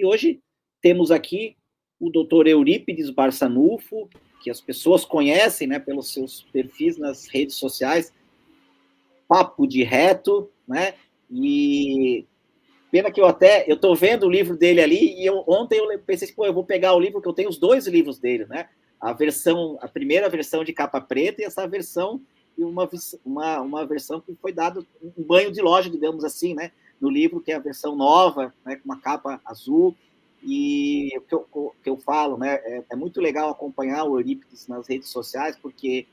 E hoje temos aqui o Dr. Eurípides Barçanufo, que as pessoas conhecem, né, pelos seus perfis nas redes sociais, Papo de Reto, né? E pena que eu estou vendo o livro dele ali, e ontem eu pensei assim, pô, eu vou pegar o livro, que eu tenho os dois livros dele, né? A primeira versão de capa preta e essa versão, uma versão que foi dado um banho de loja, digamos assim, né? No livro, que é a versão nova, né? Com uma capa azul. E o que eu falo, né? É muito legal acompanhar o Eurípides nas redes sociais, porque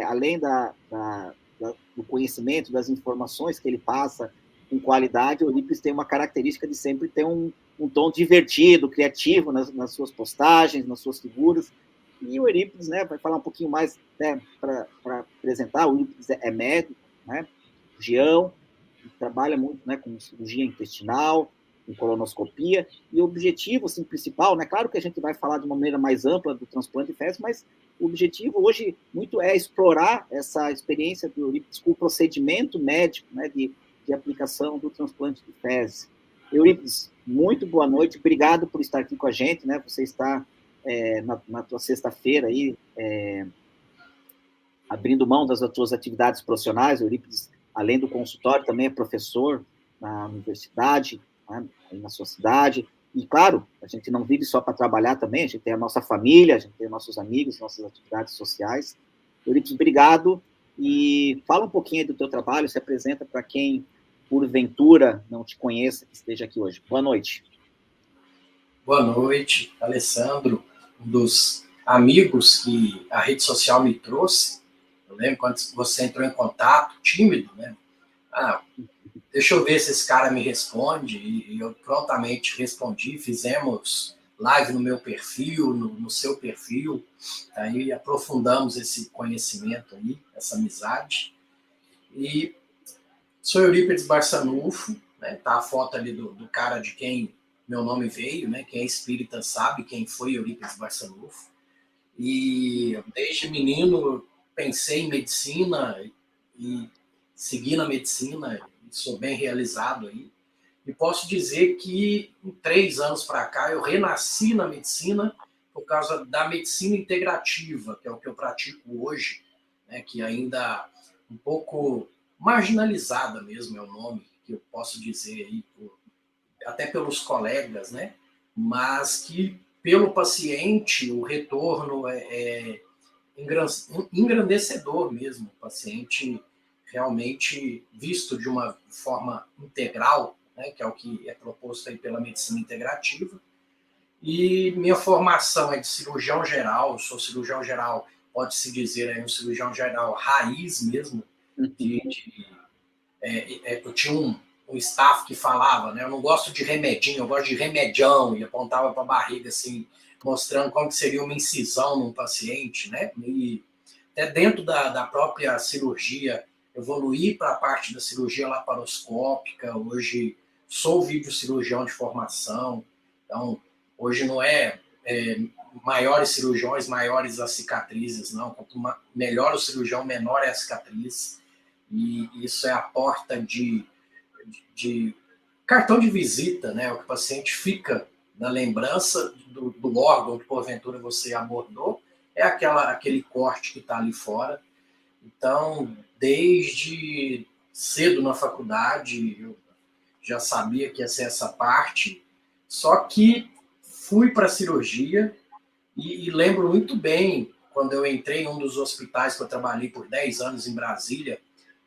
além do conhecimento, das informações que ele passa com qualidade, o Eurípides tem uma característica de sempre ter um tom divertido, criativo nas suas postagens, nas suas figuras. E o Eurípides, né, vai falar um pouquinho mais, né, para apresentar. O Eurípides é médico, né, cirurgião, trabalha muito, né, com cirurgia intestinal, com colonoscopia, e o objetivo, assim, principal, né, claro que a gente vai falar de uma maneira mais ampla do transplante de fezes, mas o objetivo hoje muito é explorar essa experiência do Eurípides com o procedimento médico, né, de aplicação do transplante de fezes. Eurípides, muito boa noite, obrigado por estar aqui com a gente, né? Você está na tua sexta-feira aí, abrindo mão das tuas atividades profissionais. Eurípides, além do consultório, também é professor na universidade, né, aí na sua cidade. E, claro, a gente não vive só para trabalhar também, a gente tem a nossa família, a gente tem nossos amigos, nossas atividades sociais. Eurípides, obrigado. E fala um pouquinho aí do teu trabalho, se apresenta para quem porventura não te conheça, que esteja aqui hoje. Boa noite. Boa noite, Alessandro, um dos amigos que a rede social me trouxe. Eu lembro quando você entrou em contato, tímido, né? Deixa eu ver se esse cara me responde, e eu prontamente respondi. Fizemos live no meu perfil, no seu perfil, aí aprofundamos esse conhecimento aí, essa amizade. E sou Eurípides Barçanufo, né? Tá a foto ali do cara de quem meu nome veio, né? Quem é espírita sabe quem foi Eurípides Barçanufo. E desde menino pensei em medicina e segui na medicina, sou bem realizado aí. E posso dizer que em 3 anos para cá eu renasci na medicina por causa da medicina integrativa, que é o que eu pratico hoje, né? Que ainda um pouco marginalizada mesmo é o nome que eu posso dizer aí, até pelos colegas, né? Mas que pelo paciente o retorno é engrandecedor mesmo. O paciente realmente visto de uma forma integral, né? Que é o que é proposto aí pela medicina integrativa. E minha formação é de cirurgião geral, sou cirurgião geral, pode-se dizer, é um cirurgião geral raiz mesmo, eu tinha um staff que falava, né? Eu não gosto de remedinho, eu gosto de remedião, e apontava para a barriga, assim, mostrando como que seria uma incisão num paciente, né? E até dentro da própria cirurgia, evoluir para a parte da cirurgia laparoscópica. Hoje sou videocirurgião de formação, então hoje não maiores cirurgiões, maiores as cicatrizes, não. Quanto melhor o cirurgião, menor é a cicatriz. E isso é a porta de cartão de visita, né? O que o paciente fica na lembrança do órgão que porventura você abordou, é aquele corte que está ali fora. Então, desde cedo na faculdade, eu já sabia que ia ser essa parte, só que fui para a cirurgia e lembro muito bem, quando eu entrei em um dos hospitais que eu trabalhei por 10 anos em Brasília,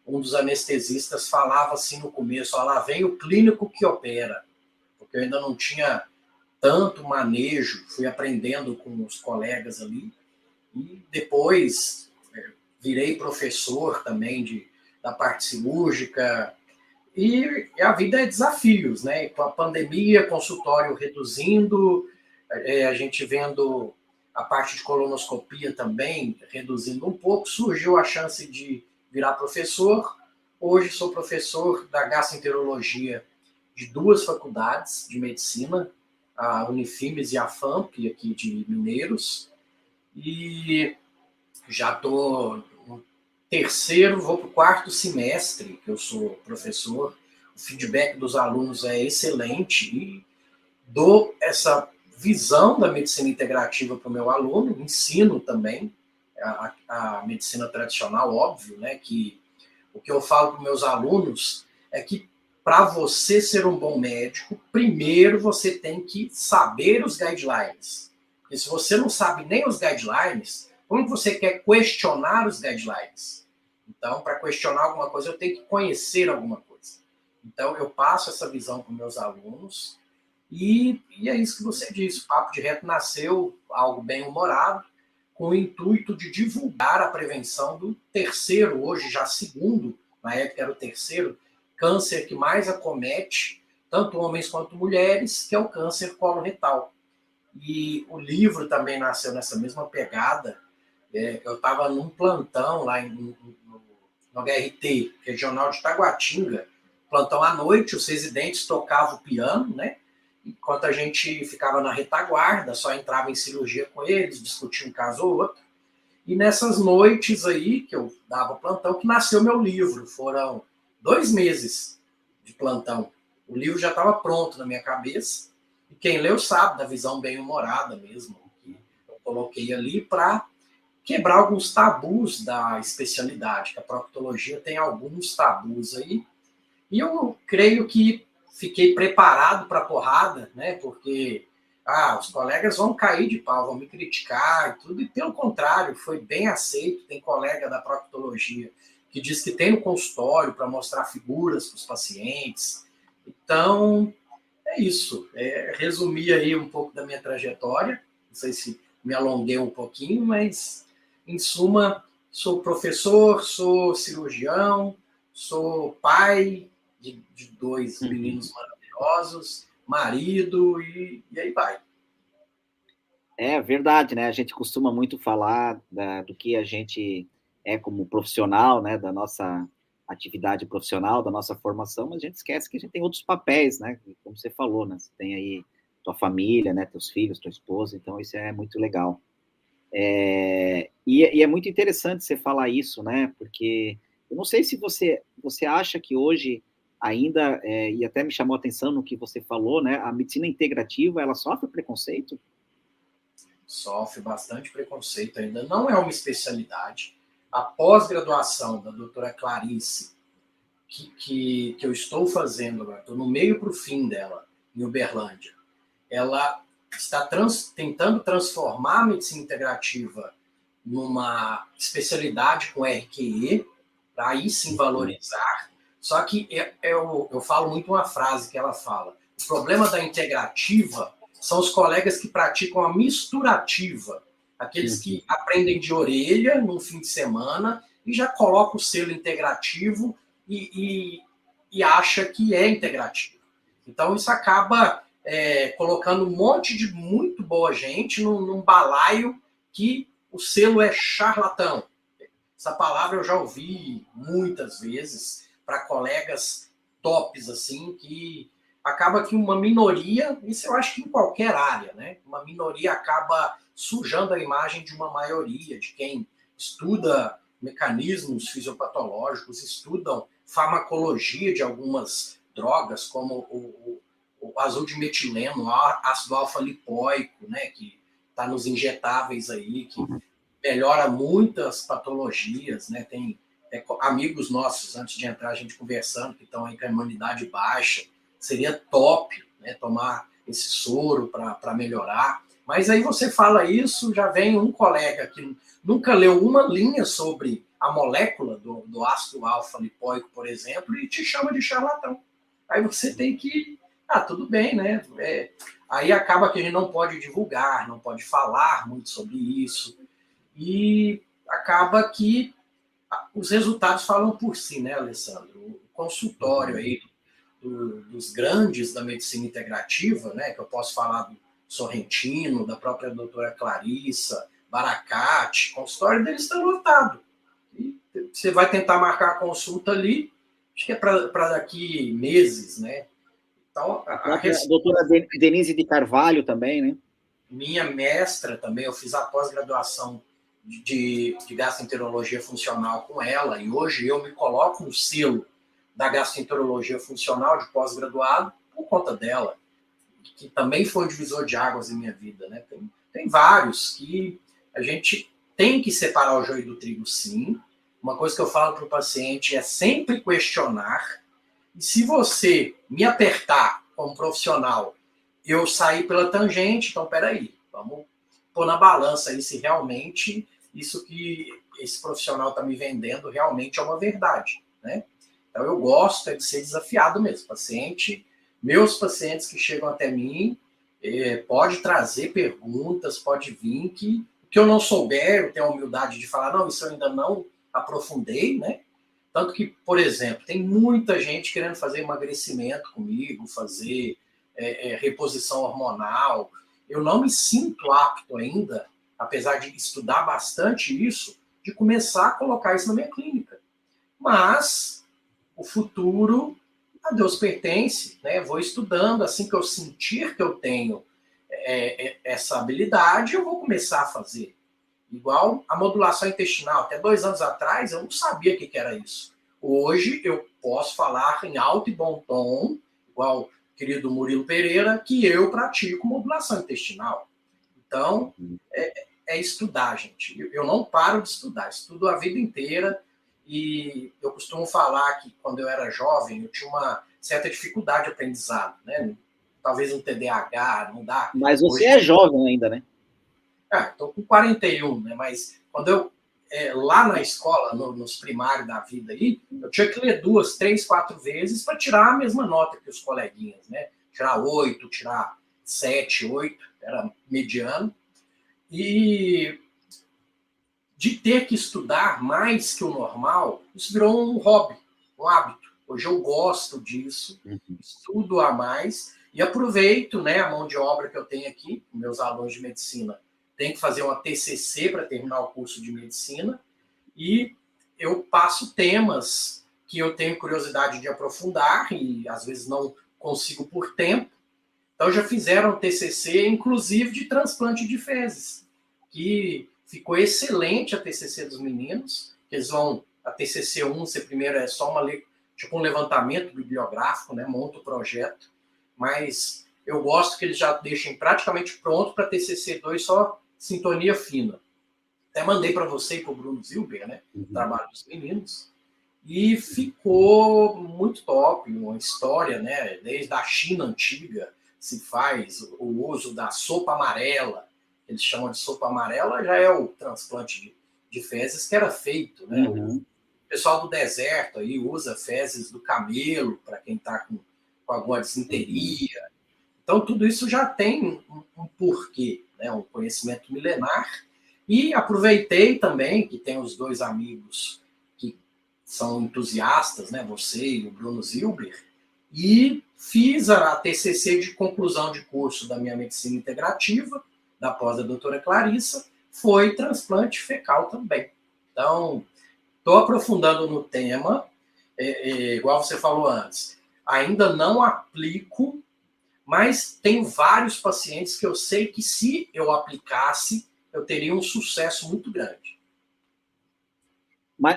um dos anestesistas falava assim no começo: ó, lá vem o clínico que opera, porque eu ainda não tinha tanto manejo, fui aprendendo com os colegas ali, e depois virei professor também da parte cirúrgica, e a vida é desafios, né? Com a pandemia, consultório reduzindo, a gente vendo a parte de colonoscopia também reduzindo um pouco, surgiu a chance de virar professor. Hoje sou professor da gastroenterologia de 2 faculdades de medicina, a Unifimes e a FAMP, aqui de Mineiros, e já estou no terceiro, vou para o 4º semestre que eu sou professor. O feedback dos alunos é excelente e dou essa visão da medicina integrativa para o meu aluno, ensino também a medicina tradicional, óbvio, né, que o que eu falo para meus alunos é que para você ser um bom médico, primeiro você tem que saber os guidelines. Porque se você não sabe nem os guidelines, como você quer questionar os guidelines? Então, para questionar alguma coisa, eu tenho que conhecer alguma coisa. Então, eu passo essa visão para meus alunos e é isso que você disse. O Papo de Reto nasceu algo bem humorado, com o intuito de divulgar a prevenção do terceiro, hoje já segundo, na época era o terceiro, câncer que mais acomete tanto homens quanto mulheres, que é o câncer coloretal. E o livro também nasceu nessa mesma pegada. Eu estava num plantão lá no HRT, Regional de Taguatinga, plantão à noite, os residentes tocavam o piano, né? Enquanto a gente ficava na retaguarda, só entrava em cirurgia com eles, discutia um caso ou outro. E nessas noites aí, que eu dava plantão, que nasceu meu livro. Foram 2 meses de plantão. O livro já estava pronto na minha cabeça. E quem leu sabe da visão bem-humorada mesmo, que eu coloquei ali para quebrar alguns tabus da especialidade, que a proctologia tem alguns tabus aí. E eu creio que fiquei preparado para a porrada, né? Porque os colegas vão cair de pau, vão me criticar e tudo, e pelo contrário, foi bem aceito. Tem colega da proctologia que diz que tem no consultório para mostrar figuras para os pacientes. Então, é isso. Resumir aí um pouco da minha trajetória. Não sei se me alonguei um pouquinho, mas, em suma, sou professor, sou cirurgião, sou pai de 2 meninos maravilhosos, marido, e aí vai. É verdade, né? A gente costuma muito falar do que a gente é como profissional, né? Da nossa atividade profissional, da nossa formação, mas a gente esquece que a gente tem outros papéis, né? Como você falou, né? Você tem aí tua família, né? Teus filhos, tua esposa, então isso é muito legal. E é muito interessante você falar isso, né? Porque eu não sei se você acha que hoje ainda, e até me chamou a atenção no que você falou, né? A medicina integrativa, ela sofre preconceito? Sofre bastante preconceito ainda. Não é uma especialidade. A pós-graduação da doutora Clarice, que eu estou fazendo agora, estou no meio para o fim dela, em Uberlândia, ela está tentando transformar a medicina integrativa numa especialidade com RQE, para aí sim valorizar. Só que eu falo muito uma frase que ela fala: o problema da integrativa são os colegas que praticam a misturativa, aqueles que aprendem de orelha num fim de semana e já colocam o selo integrativo e acha que é integrativo. Então isso acaba colocando um monte de muito boa gente num balaio que o selo é charlatão. Essa palavra eu já ouvi muitas vezes para colegas tops, assim, que acaba que uma minoria, isso eu acho que em qualquer área, né? Uma minoria acaba sujando a imagem de uma maioria, de quem estuda mecanismos fisiopatológicos, estudam farmacologia de algumas drogas, como o azul de metileno, o ácido alfa-lipóico, né? Que está nos injetáveis aí, que melhora muitas patologias, né? Tem amigos nossos, antes de entrar, a gente conversando, que estão aí com a imunidade baixa. Seria top, né, tomar esse soro para melhorar. Mas aí você fala isso, já vem um colega que nunca leu uma linha sobre a molécula do ácido alfa-lipóico, por exemplo, e te chama de charlatão. Aí você tem que... tudo bem, né? Aí acaba que a gente não pode divulgar, não pode falar muito sobre isso. E acaba que os resultados falam por si, né, Alessandro? O consultório aí dos grandes da medicina integrativa, né, que eu posso falar do Sorrentino, da própria doutora Clarissa, Baracate, o consultório deles está lotado. E você vai tentar marcar a consulta ali, acho que é para daqui meses, né? Então, a doutora Denise de Carvalho também, né? Minha mestra também, eu fiz a pós-graduação de gastroenterologia funcional com ela, e hoje eu me coloco no selo da gastroenterologia funcional de pós-graduado por conta dela. que também foi um divisor de águas em minha vida, né? Tem vários que a gente tem que separar o joio do trigo, sim. Uma coisa que eu falo para o paciente é sempre questionar. E se você me apertar como profissional, eu sair pela tangente, então peraí, vamos pôr na balança aí se realmente isso que esse profissional está me vendendo realmente é uma verdade, né? Então eu gosto de ser desafiado mesmo. Meus pacientes que chegam até mim, pode trazer perguntas, pode vir que o que eu não souber, eu tenho a humildade de falar, não, isso eu ainda não aprofundei, né? Tanto que, por exemplo, tem muita gente querendo fazer emagrecimento comigo, fazer reposição hormonal. Eu não me sinto apto ainda, apesar de estudar bastante isso, de começar a colocar isso na minha clínica. Mas o futuro a Deus pertence, né? Vou estudando, assim que eu sentir que eu tenho essa habilidade, eu vou começar a fazer. Igual a modulação intestinal. Até 2 anos atrás, eu não sabia o que era isso. Hoje, eu posso falar em alto e bom tom, igual o querido Murilo Pereira, que eu pratico modulação intestinal. Então, é estudar, gente. Eu não paro de estudar. Estudo a vida inteira. E eu costumo falar que, quando eu era jovem, eu tinha uma certa dificuldade de aprendizado, né? Talvez um TDAH, não dá. Mas você é jovem ainda, né? Estou com 41, né? Mas quando eu, lá na escola, nos primários da vida aí, eu tinha que ler 2, 3, 4 vezes para tirar a mesma nota que os coleguinhas, né? Tirar 8, tirar 7, 8, era mediano. E de ter que estudar mais que o normal, isso virou um hobby, um hábito. Hoje eu gosto disso, estudo a mais e aproveito, né, a mão de obra que eu tenho aqui, meus alunos de medicina têm que fazer uma TCC para terminar o curso de medicina, e eu passo temas que eu tenho curiosidade de aprofundar e às vezes não consigo por tempo. Então já fizeram TCC, inclusive de transplante de fezes, que ficou excelente a TCC dos meninos. Eles vão, a TCC 1, se primeiro é só tipo um levantamento bibliográfico, né? Monta o projeto, mas eu gosto que eles já deixem praticamente pronto para TCC 2, só sintonia fina. Até mandei para você e para o Bruno Zilber, né? O trabalho dos meninos. E ficou muito top, uma história, né? Desde a China antiga se faz o uso da sopa amarela, eles chamam de sopa amarela, já é o transplante de fezes que era feito, né? O pessoal do deserto aí usa fezes do camelo para quem está com alguma desinteria. Então, tudo isso já tem um porquê, né? Um conhecimento milenar. E aproveitei também que tem os 2 amigos que são entusiastas, né? Você e o Bruno Zilber, e fiz a TCC de conclusão de curso da minha medicina integrativa, da pós da doutora Clarissa, foi transplante fecal também. Então, estou aprofundando no tema, igual você falou antes, ainda não aplico, mas tem vários pacientes que eu sei que, se eu aplicasse, eu teria um sucesso muito grande.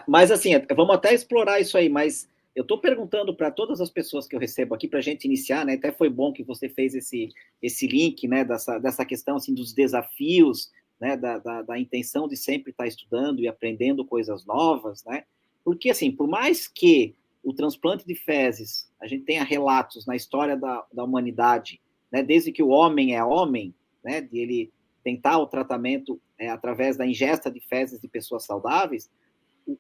Mas assim, vamos até explorar isso aí, mas eu estou perguntando para todas as pessoas que eu recebo aqui, para a gente iniciar, né? Até foi bom que você fez esse link, né? Dessa questão assim, dos desafios, né? Da intenção de sempre estar estudando e aprendendo coisas novas, né? Porque, assim, por mais que o transplante de fezes, a gente tenha relatos na história da humanidade, né? Desde que o homem é homem, né? De ele tentar o tratamento através da ingesta de fezes de pessoas saudáveis,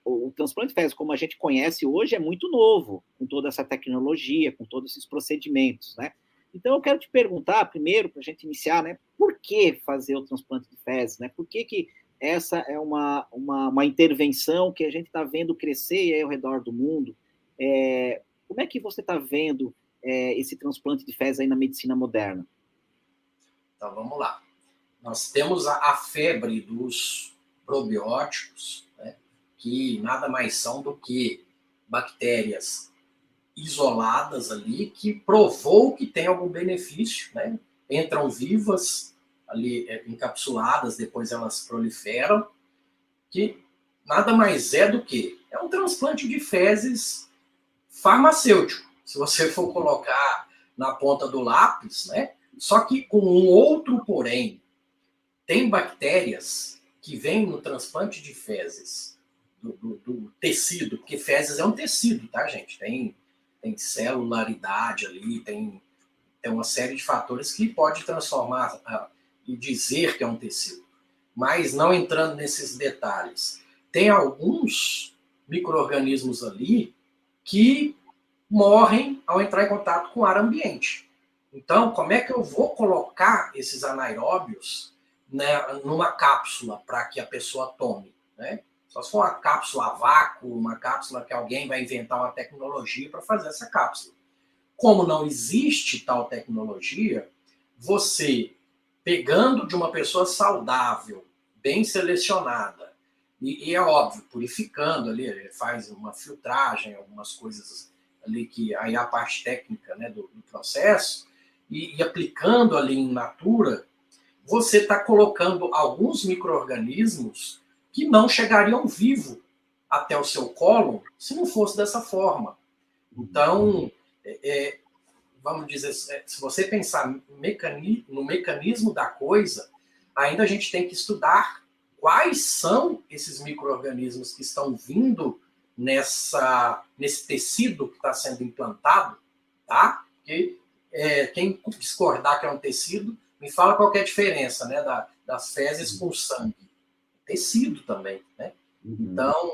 o transplante de fezes, como a gente conhece hoje, é muito novo, com toda essa tecnologia, com todos esses procedimentos, né? Então, eu quero te perguntar, primeiro, para a gente iniciar, né? Por que fazer o transplante de fezes, né? Por que essa é uma intervenção que a gente está vendo crescer aí ao redor do mundo? Como é que você está vendo esse transplante de fezes aí na medicina moderna? Então, vamos lá. Nós temos a febre dos probióticos, né? Que nada mais são do que bactérias isoladas ali, que provou que tem algum benefício, né? Entram vivas ali, encapsuladas, depois elas proliferam, que nada mais é do que um transplante de fezes farmacêutico. Se você for colocar na ponta do lápis, né? Só que com um outro porém, tem bactérias que vêm no transplante de fezes, do tecido, porque fezes é um tecido, tá, gente? Tem celularidade ali, tem uma série de fatores que pode transformar e dizer que é um tecido. Mas não entrando nesses detalhes, tem alguns micro-organismos ali que morrem ao entrar em contato com o ar ambiente. Então, como é que eu vou colocar esses anaeróbios, né, numa cápsula para que a pessoa tome, né? Só se for uma cápsula a vácuo, uma cápsula que alguém vai inventar uma tecnologia para fazer essa cápsula. Como não existe tal tecnologia, você, pegando de uma pessoa saudável, bem selecionada, e é óbvio, purificando ali, ele faz uma filtragem, algumas coisas ali que aí é a parte técnica, né, do processo, e aplicando ali em natura, você está colocando alguns micro-organismos que não chegariam vivo até o seu colo se não fosse dessa forma. Então, vamos dizer, se você pensar no mecanismo da coisa, ainda a gente tem que estudar quais são esses micro-organismos que estão vindo nesse tecido que está sendo implantado, tá? Porque, quem discordar que é um tecido, me fala qual é a diferença, né, das fezes com sangue. Tecido também, né? Então,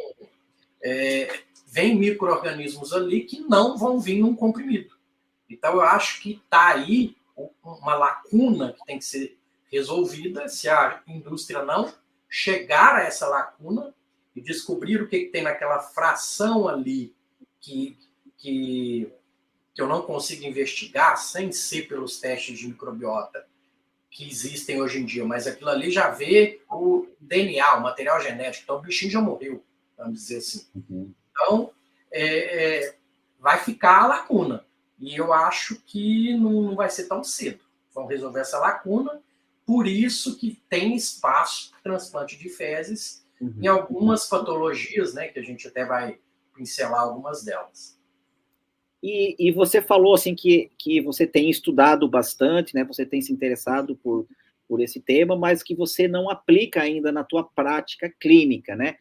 vem micro-organismos ali que não vão vir num comprimido. Então, eu acho que está aí uma lacuna que tem que ser resolvida se a indústria não chegar a essa lacuna e descobrir o que tem naquela fração ali que eu não consigo investigar sem ser pelos testes de microbiota que existem hoje em dia, mas aquilo ali já vê o DNA, o material genético, então o bichinho já morreu, vamos dizer assim. Então, vai ficar a lacuna. E eu acho que não vai ser tão cedo. Vão resolver essa lacuna, por isso que tem espaço para transplante de fezes em algumas patologias, né, que a gente até vai pincelar algumas delas. E você falou assim que você tem estudado bastante, né? Você tem se interessado por esse tema, mas que você não aplica ainda na tua prática clínica, né?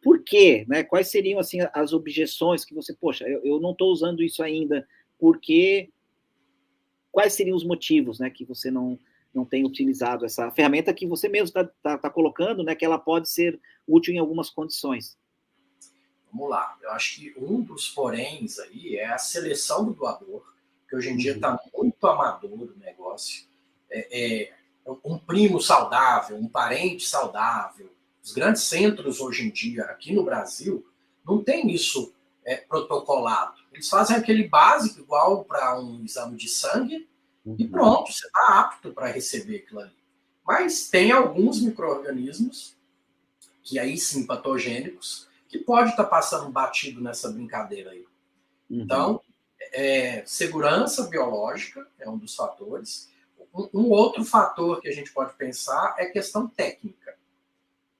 Por quê? Né? Quais seriam assim as objeções que você, poxa, eu não estou usando isso ainda, porque quais seriam os motivos, né, que você não tem utilizado essa ferramenta que você mesmo está colocando, né, que ela pode ser útil em algumas condições? Vamos lá, eu acho que um dos poréns aí é a seleção do doador, que hoje em dia está muito amador o negócio. Um primo saudável, um parente saudável. Os grandes centros hoje em dia, aqui no Brasil, não tem isso protocolado. Eles fazem aquele básico, igual para um exame de sangue, e pronto, você está apto para receber aquilo ali. Mas tem alguns micro-organismos, que aí sim patogênicos, que pode estar passando batido nessa brincadeira aí. Então, segurança biológica é um dos fatores. Um outro fator que a gente pode pensar é questão técnica.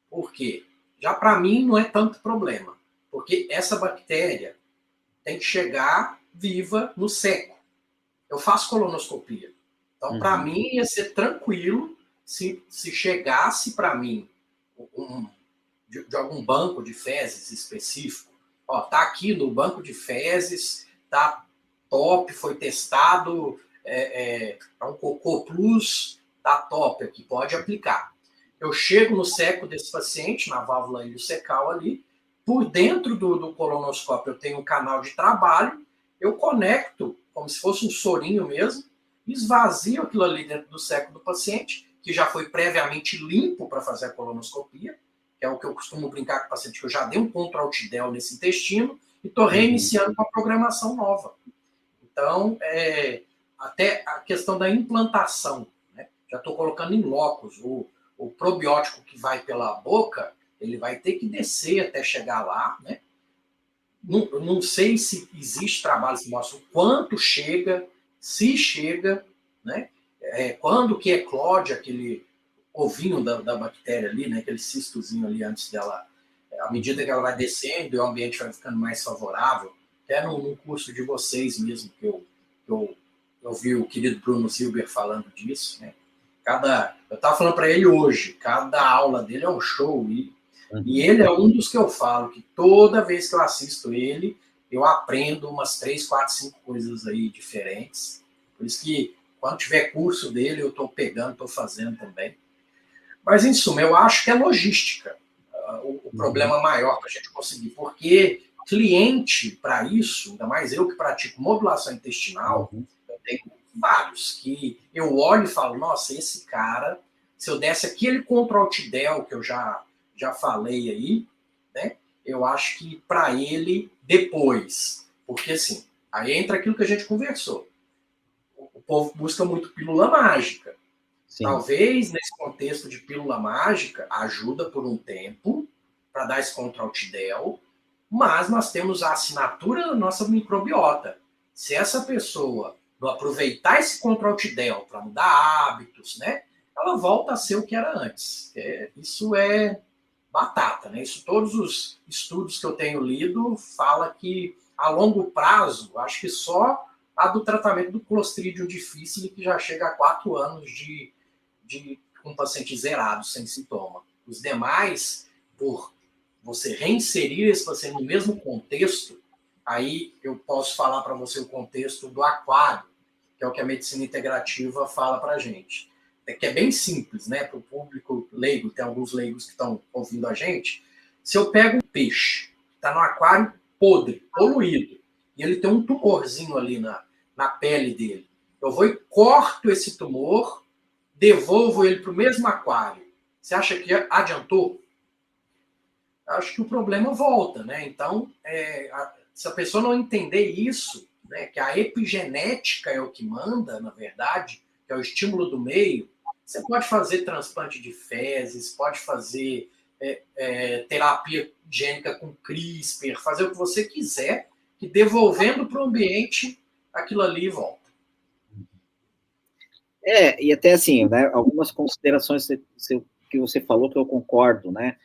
Por quê? Já para mim não é tanto problema, porque essa bactéria tem que chegar viva no seco. Eu faço colonoscopia. Então, para mim, ia ser tranquilo se chegasse para mim de algum banco de fezes específico. Ó, tá aqui no banco de fezes, tá top, foi testado, é um cocô plus, tá top aqui, pode aplicar. Eu chego no seco desse paciente, na válvula iliocecal ali, por dentro do colonoscópio eu tenho um canal de trabalho, eu conecto, como se fosse um sorinho mesmo, esvazio aquilo ali dentro do seco do paciente, que já foi previamente limpo para fazer a colonoscopia, que é o que eu costumo brincar com o paciente, que eu já dei um Ctrl-Alt-Del nesse intestino e estou reiniciando uma programação nova. Então, até a questão da implantação, né? Já estou colocando em locus. O probiótico que vai pela boca, ele vai ter que descer até chegar lá, né? Não sei se existe trabalho que mostra o quanto chega, se chega, né? Quando que eclode aquele ovinho da bactéria ali, né? Aquele cistozinho ali antes dela, à medida que ela vai descendo e o ambiente vai ficando mais favorável, até no curso de vocês mesmo, que eu eu vi o querido Bruno Silber falando disso, né? Eu estava falando para ele hoje, cada aula dele é um show, e ele é um dos que eu falo que toda vez que eu assisto ele, eu aprendo umas 3, 4, 5 coisas aí diferentes. Por isso que, quando tiver curso dele, eu estou pegando, estou fazendo também. Mas, em suma, eu acho que é logística o problema maior para a gente conseguir, porque cliente para isso, ainda mais eu que pratico modulação intestinal, eu tenho vários que eu olho e falo, nossa, esse cara, se eu desse aquele Ctrl-Alt-Del que eu já falei aí, né, eu acho que para ele, depois, porque assim, aí entra aquilo que a gente conversou, o povo busca muito pílula mágica. Sim. Talvez, nesse contexto de pílula mágica, ajuda por um tempo para dar esse Ctrl-Alt-Del, mas nós temos a assinatura da nossa microbiota. Se essa pessoa não aproveitar esse Ctrl-Alt-Del para mudar hábitos, né, ela volta a ser o que era antes. Isso é batata, né? Isso, todos os estudos que eu tenho lido fala que, a longo prazo, acho que só a do tratamento do Clostridium difficile, que já chega a 4 anos de um paciente zerado, sem sintoma. Os demais, por você reinserir esse paciente no mesmo contexto, aí eu posso falar para você o contexto do aquário, que é o que a medicina integrativa fala para a gente. Que é bem simples, né? Para o público leigo, tem alguns leigos que estão ouvindo a gente. Se eu pego um peixe que está no aquário podre, poluído, e ele tem um tumorzinho ali na pele dele, eu vou e corto esse tumor, devolvo ele para o mesmo aquário. Você acha que adiantou? Acho que o problema volta, né? Então, se a pessoa não entender isso, né, que a epigenética é o que manda, na verdade, que é o estímulo do meio, você pode fazer transplante de fezes, pode fazer terapia gênica com CRISPR, fazer o que você quiser, que devolvendo para o ambiente, aquilo ali volta. E até assim, né, algumas considerações que você falou que eu concordo, né?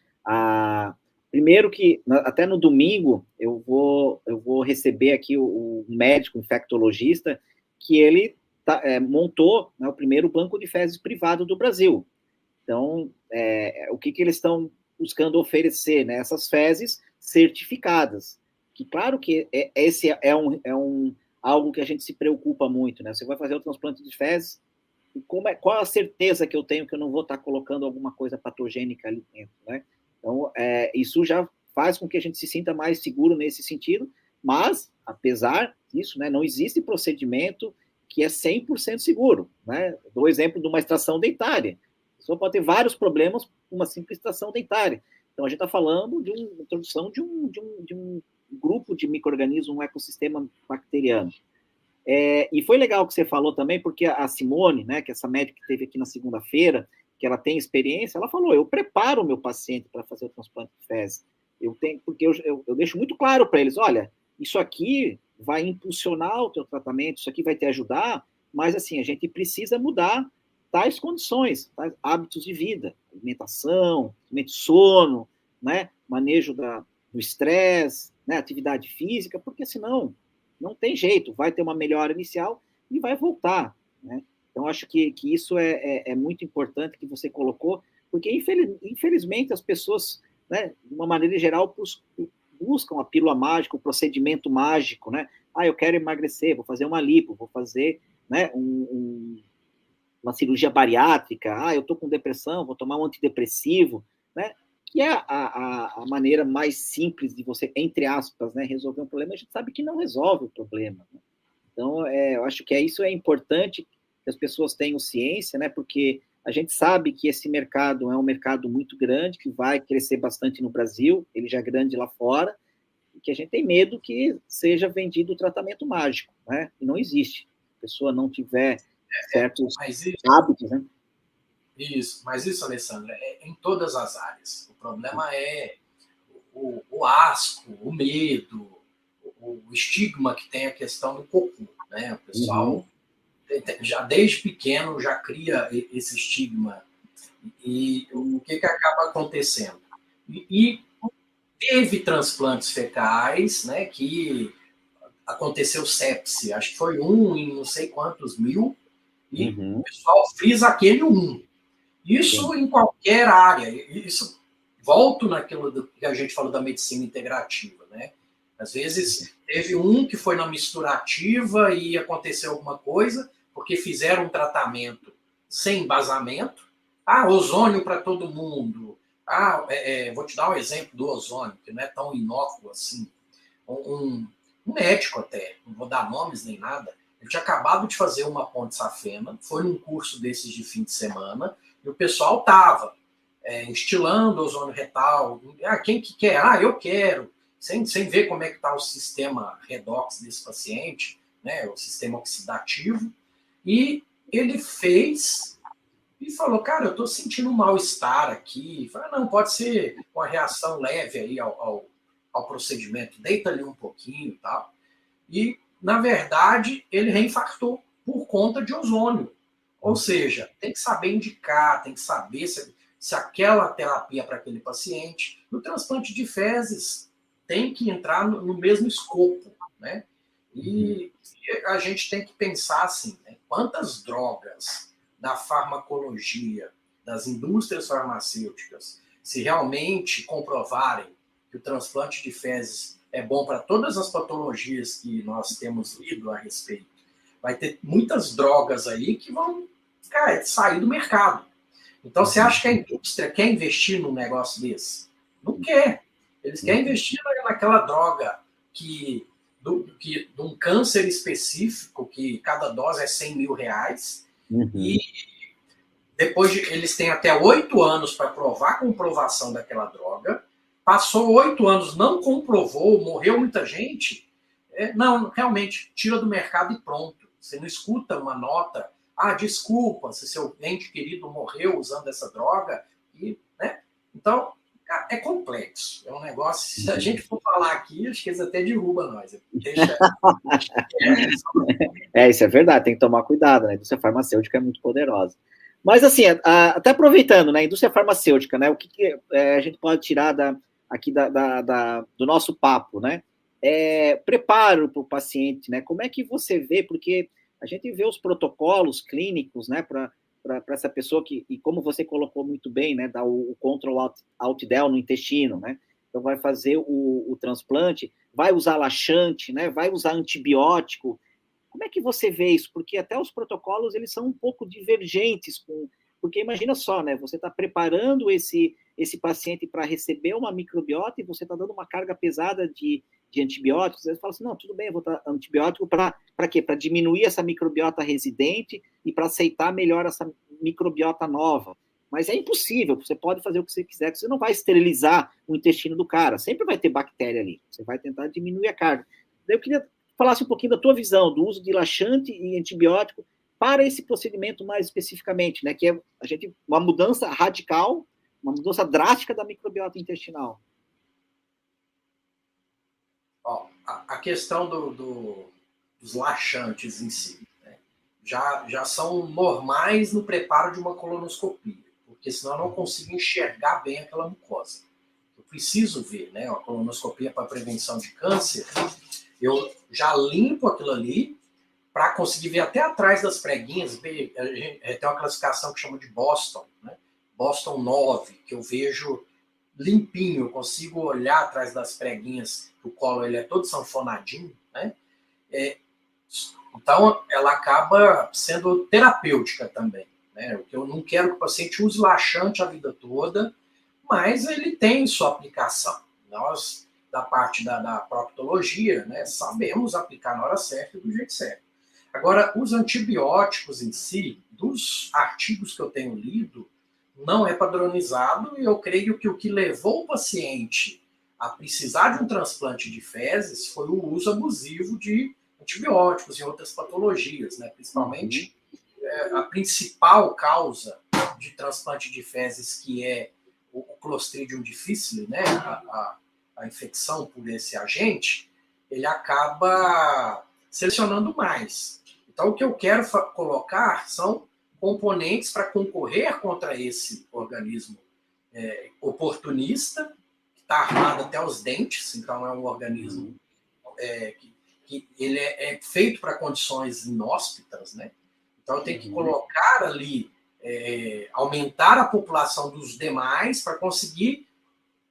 Primeiro que, até no domingo, eu vou receber aqui o médico infectologista, que ele montou, né, o primeiro banco de fezes privado do Brasil. Então, o que eles estão buscando oferecer, né? Essas fezes certificadas. Que, claro que esse é algo que a gente se preocupa muito, né? Você vai fazer o transplante de fezes, qual a certeza que eu tenho que eu não vou estar colocando alguma coisa patogênica ali dentro, né? Então, isso já faz com que a gente se sinta mais seguro nesse sentido, mas, apesar disso, né, não existe procedimento que é 100% seguro, né? Dou o exemplo de uma extração dentária. A pessoa pode ter vários problemas com uma simples extração dentária. Então, a gente está falando de uma introdução de um grupo de micro-organismos, um ecossistema bacteriano. E foi legal que você falou também, porque a Simone, né, que é essa médica que esteve aqui na segunda-feira, que ela tem experiência, ela falou, eu preparo o meu paciente para fazer o transplante de fezes. Porque eu deixo muito claro para eles, olha, isso aqui vai impulsionar o teu tratamento, isso aqui vai te ajudar, mas assim, a gente precisa mudar tais condições, tais hábitos de vida, alimentação, sono, né, manejo do estresse, né, atividade física, porque senão não tem jeito, vai ter uma melhora inicial e vai voltar, né? Então, acho que isso é muito importante que você colocou, porque, infelizmente, as pessoas, né, de uma maneira geral, buscam a pílula mágica, o procedimento mágico, né? Eu quero emagrecer, vou fazer uma lipo, vou fazer, né, uma cirurgia bariátrica, eu estou com depressão, vou tomar um antidepressivo, né? Que é a maneira mais simples de você, entre aspas, né, resolver um problema. A gente sabe que não resolve o problema, né? Então, eu acho que isso é importante que as pessoas tenham ciência, né, porque a gente sabe que esse mercado é um mercado muito grande, que vai crescer bastante no Brasil, ele já é grande lá fora, e que a gente tem medo que seja vendido o tratamento mágico, né? E não existe. Se a pessoa não tiver certos hábitos, né? Isso, mas isso, Alessandra, é em todas as áreas. O problema é o asco, o medo, o estigma que tem a questão do cocô, né? O pessoal, já desde pequeno, já cria esse estigma. E o que acaba acontecendo? E teve transplantes fecais, né, que aconteceu sepse, acho que foi 1 em não sei quantos mil, e Uhum. o pessoal frisa aquele 1. Isso Sim. em qualquer área. Isso volto naquilo que a gente falou da medicina integrativa, né? Às vezes teve um que foi na misturativa e aconteceu alguma coisa, porque fizeram um tratamento sem embasamento. Ah, ozônio para todo mundo. Ah, vou te dar um exemplo do ozônio, que não é tão inócuo assim. Um médico até, não vou dar nomes nem nada, ele tinha acabado de fazer uma ponte safena, foi num curso desses de fim de semana, e o pessoal estava instilando ozônio retal. Ah, quem que quer? Ah, eu quero. Sem ver como é que está o sistema redox desse paciente, né, o sistema oxidativo. E ele fez e falou, cara, eu estou sentindo um mal-estar aqui. Falei, não, pode ser uma reação leve aí ao procedimento. Deita ali um pouquinho e tal. E, na verdade, ele reinfartou por conta de ozônio. Ou seja, tem que saber indicar, tem que saber se aquela terapia é para aquele paciente. No transplante de fezes, tem que entrar no mesmo escopo, né? E a gente tem que pensar assim, né? Quantas drogas da farmacologia, das indústrias farmacêuticas, se realmente comprovarem que o transplante de fezes é bom para todas as patologias que nós temos lido a respeito, vai ter muitas drogas aí que vão sair do mercado. Então, você acha que a indústria quer investir num negócio desse? Não quer. Eles querem investir naquela droga de um câncer específico, que cada dose é 100 mil reais, e depois eles têm até 8 anos para provar a comprovação daquela droga. Passou 8 anos, não comprovou, morreu muita gente. Não, realmente, tira do mercado e pronto. Você não escuta uma nota, desculpa se seu ente querido morreu usando essa droga. Né? Então, é complexo. É um negócio, se a gente for falar aqui, acho que eles até derrubam nós. Deixa Isso é verdade, tem que tomar cuidado, né? A indústria farmacêutica é muito poderosa. Mas, assim, até aproveitando, né, a indústria farmacêutica, né, o que a gente pode tirar aqui do nosso papo, né? Preparo para o paciente, né? Como é que você vê? Porque a gente vê os protocolos clínicos, né, para essa pessoa e como você colocou muito bem, né, dá o control alt del no intestino, né? Então, vai fazer o transplante, vai usar laxante, né? Vai usar antibiótico. Como é que você vê isso? Porque até os protocolos, eles são um pouco divergentes, porque imagina só, né? Você está preparando esse paciente para receber uma microbiota e você está dando uma carga pesada de antibióticos. Você fala assim, não, tudo bem, eu vou dar antibiótico para quê? Para diminuir essa microbiota residente e para aceitar melhor essa microbiota nova. Mas é impossível, você pode fazer o que você quiser, que você não vai esterilizar o intestino do cara, sempre vai ter bactéria ali, você vai tentar diminuir a carga. Eu queria falasse um pouquinho da tua visão do uso de laxante e antibiótico para esse procedimento mais especificamente, né? Que é uma mudança radical, uma mudança drástica da microbiota intestinal. A questão dos laxantes em si, né? já são normais no preparo de uma colonoscopia, porque senão eu não consigo enxergar bem aquela mucosa. Eu preciso ver, né? A colonoscopia para prevenção de câncer, eu já limpo aquilo ali para conseguir ver até atrás das preguinhas. Tem uma classificação que chama de Boston, né? Boston 9, que eu vejo limpinho, eu consigo olhar atrás das preguinhas, o colo ele é todo sanfonadinho, né? Então, ela acaba sendo terapêutica também, né? Eu não quero que o paciente use laxante a vida toda, mas ele tem sua aplicação. Nós, da parte da proctologia, né, sabemos aplicar na hora certa e do jeito certo. Agora, os antibióticos em si, dos artigos que eu tenho lido, não é padronizado, e eu creio que o que levou o paciente a precisar de um transplante de fezes foi o uso abusivo de antibióticos e outras patologias, né? Principalmente a principal causa de transplante de fezes, que é o Clostridium difficile, né? A infecção por esse agente, ele acaba selecionando mais. Então, o que eu quero colocar são componentes para concorrer contra esse organismo oportunista, que está armado até os dentes, então é um organismo que ele é feito para condições inóspitas, né? Então eu tenho que colocar ali, aumentar a população dos demais para conseguir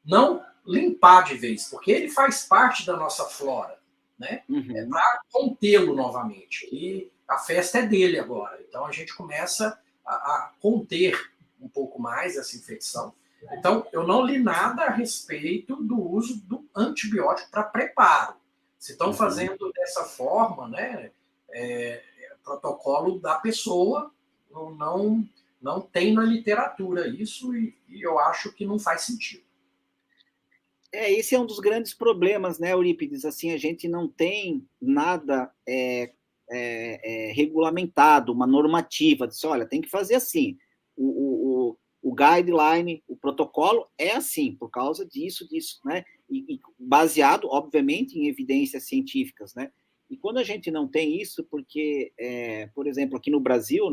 não limpar de vez, porque ele faz parte da nossa flora, né? É para contê-lo novamente. E a festa é dele agora. Então a gente começa a conter um pouco mais essa infecção. Então, eu não li nada a respeito do uso do antibiótico para preparo. Se estão fazendo dessa forma, né, protocolo da pessoa, não tem na literatura isso, e eu acho que não faz sentido. Esse é um dos grandes problemas, né, Eurípides? Assim, a gente não tem nada regulamentado, uma normativa, diz, olha, tem que fazer assim. O guideline, o protocolo é assim, por causa disso, né? E baseado, obviamente, em evidências científicas, né? E quando a gente não tem isso, porque, por exemplo, aqui no Brasil,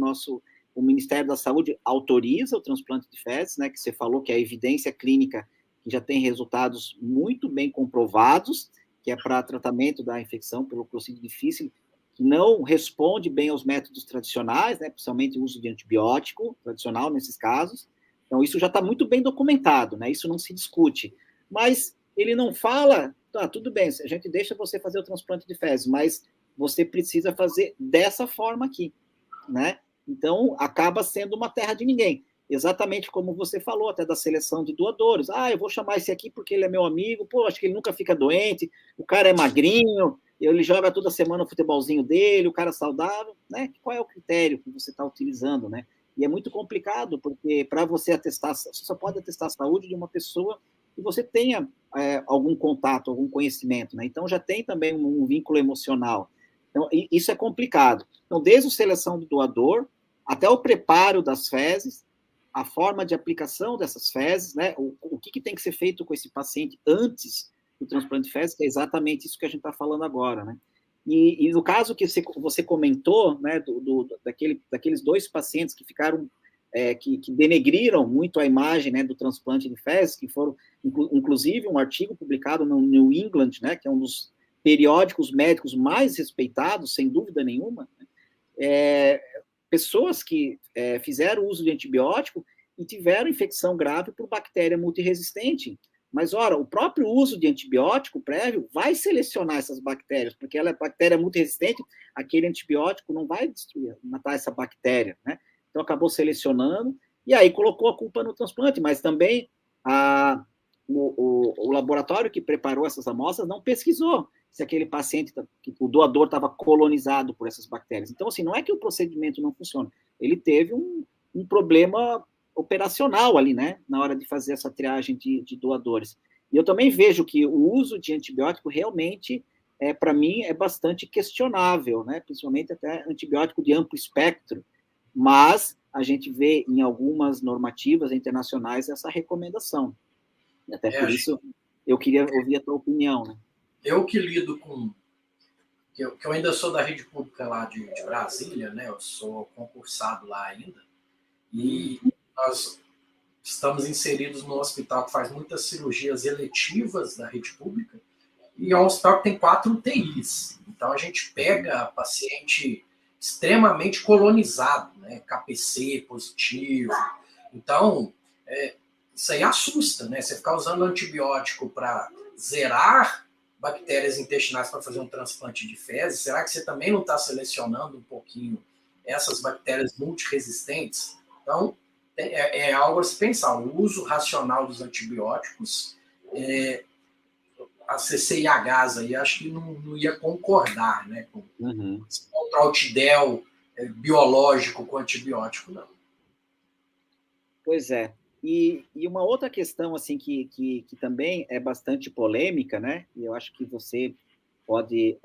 o Ministério da Saúde autoriza o transplante de fezes, né? Que você falou que a evidência clínica que já tem resultados muito bem comprovados, que é para tratamento da infecção pelo Clostridium difficile, que não responde bem aos métodos tradicionais, né, principalmente o uso de antibiótico tradicional nesses casos. Então, isso já está muito bem documentado, né, isso não se discute. Mas ele não fala, tá, tudo bem, a gente deixa você fazer o transplante de fezes, mas você precisa fazer dessa forma aqui, né? Então, acaba sendo uma terra de ninguém. Exatamente como você falou, até da seleção de doadores. Ah, eu vou chamar esse aqui porque ele é meu amigo, pô, acho que ele nunca fica doente, o cara é magrinho, ele joga toda semana o futebolzinho dele, o cara é saudável, né? Qual é o critério que você está utilizando, né? E é muito complicado, porque para você atestar, você só pode atestar a saúde de uma pessoa que você tenha algum contato, algum conhecimento, né? Então já tem também um vínculo emocional. Então, isso é complicado. Então, desde a seleção do doador, até o preparo das fezes, a forma de aplicação dessas fezes, né? O que tem que ser feito com esse paciente antes do transplante de fezes, que é exatamente isso que a gente está falando agora, né? E no caso que você comentou, né, daqueles 2 pacientes que ficaram, que denegriram muito a imagem, né, do transplante de fezes, que foram, inclusive, um artigo publicado no New England, né, que é um dos periódicos médicos mais respeitados, sem dúvida nenhuma, né? Pessoas que fizeram uso de antibiótico e tiveram infecção grave por bactéria multiresistente. Mas, ora, o próprio uso de antibiótico prévio vai selecionar essas bactérias, porque ela é bactéria multiresistente, aquele antibiótico não vai destruir, matar essa bactéria, né? Então, acabou selecionando, e aí colocou a culpa no transplante, mas também o laboratório que preparou essas amostras não pesquisou se aquele paciente, o doador estava colonizado por essas bactérias. Então, assim, não é que o procedimento não funciona, ele teve um problema operacional ali, né, na hora de fazer essa triagem de doadores. E eu também vejo que o uso de antibiótico realmente, para mim, é bastante questionável, né, principalmente até antibiótico de amplo espectro, mas a gente vê em algumas normativas internacionais essa recomendação. E até por isso eu queria ouvir a tua opinião, né? Eu que lido com... que eu ainda sou da rede pública lá de Brasília, né? Eu sou concursado lá ainda. E nós estamos inseridos no hospital que faz muitas cirurgias eletivas da rede pública. E é um hospital que tem 4 UTIs. Então, a gente pega paciente extremamente colonizado, né? KPC positivo. Então, isso aí assusta, né? Você ficar usando antibiótico para zerar bactérias intestinais para fazer um transplante de fezes, será que você também não está selecionando um pouquinho essas bactérias multiresistentes? Então, é algo a se pensar. O uso racional dos antibióticos, a CCIHs aí, acho que não ia concordar, né, com contra o altidel biológico com antibiótico, não. Pois é. E uma outra questão, assim, que também é bastante polêmica, né, e eu acho que você pode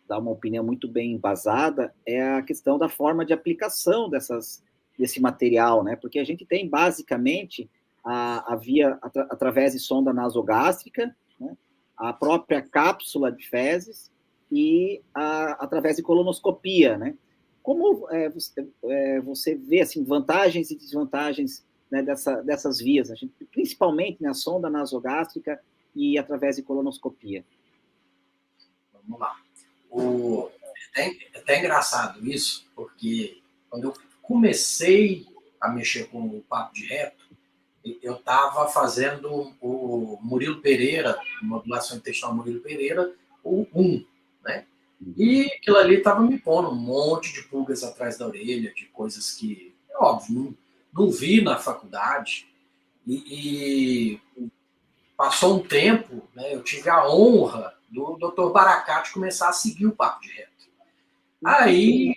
dar uma opinião muito bem embasada, é a questão da forma de aplicação desse material, né, porque a gente tem, basicamente, a via através de sonda nasogástrica, né, a própria cápsula de fezes e através de colonoscopia, né. Como você vê, assim, vantagens e desvantagens, né, dessas vias, principalmente na sonda nasogástrica e através de colonoscopia? Vamos lá. É até engraçado isso, porque quando eu comecei a mexer com o papo de reto, eu estava fazendo o Murilo Pereira, modulação intestinal Murilo Pereira, o 1, né? E aquilo ali estava me pondo um monte de pulgas atrás da orelha, de coisas que, é óbvio, não vi na faculdade. E passou um tempo, né, eu tive a honra do Dr. Baracate começar a seguir o papo de reto. Aí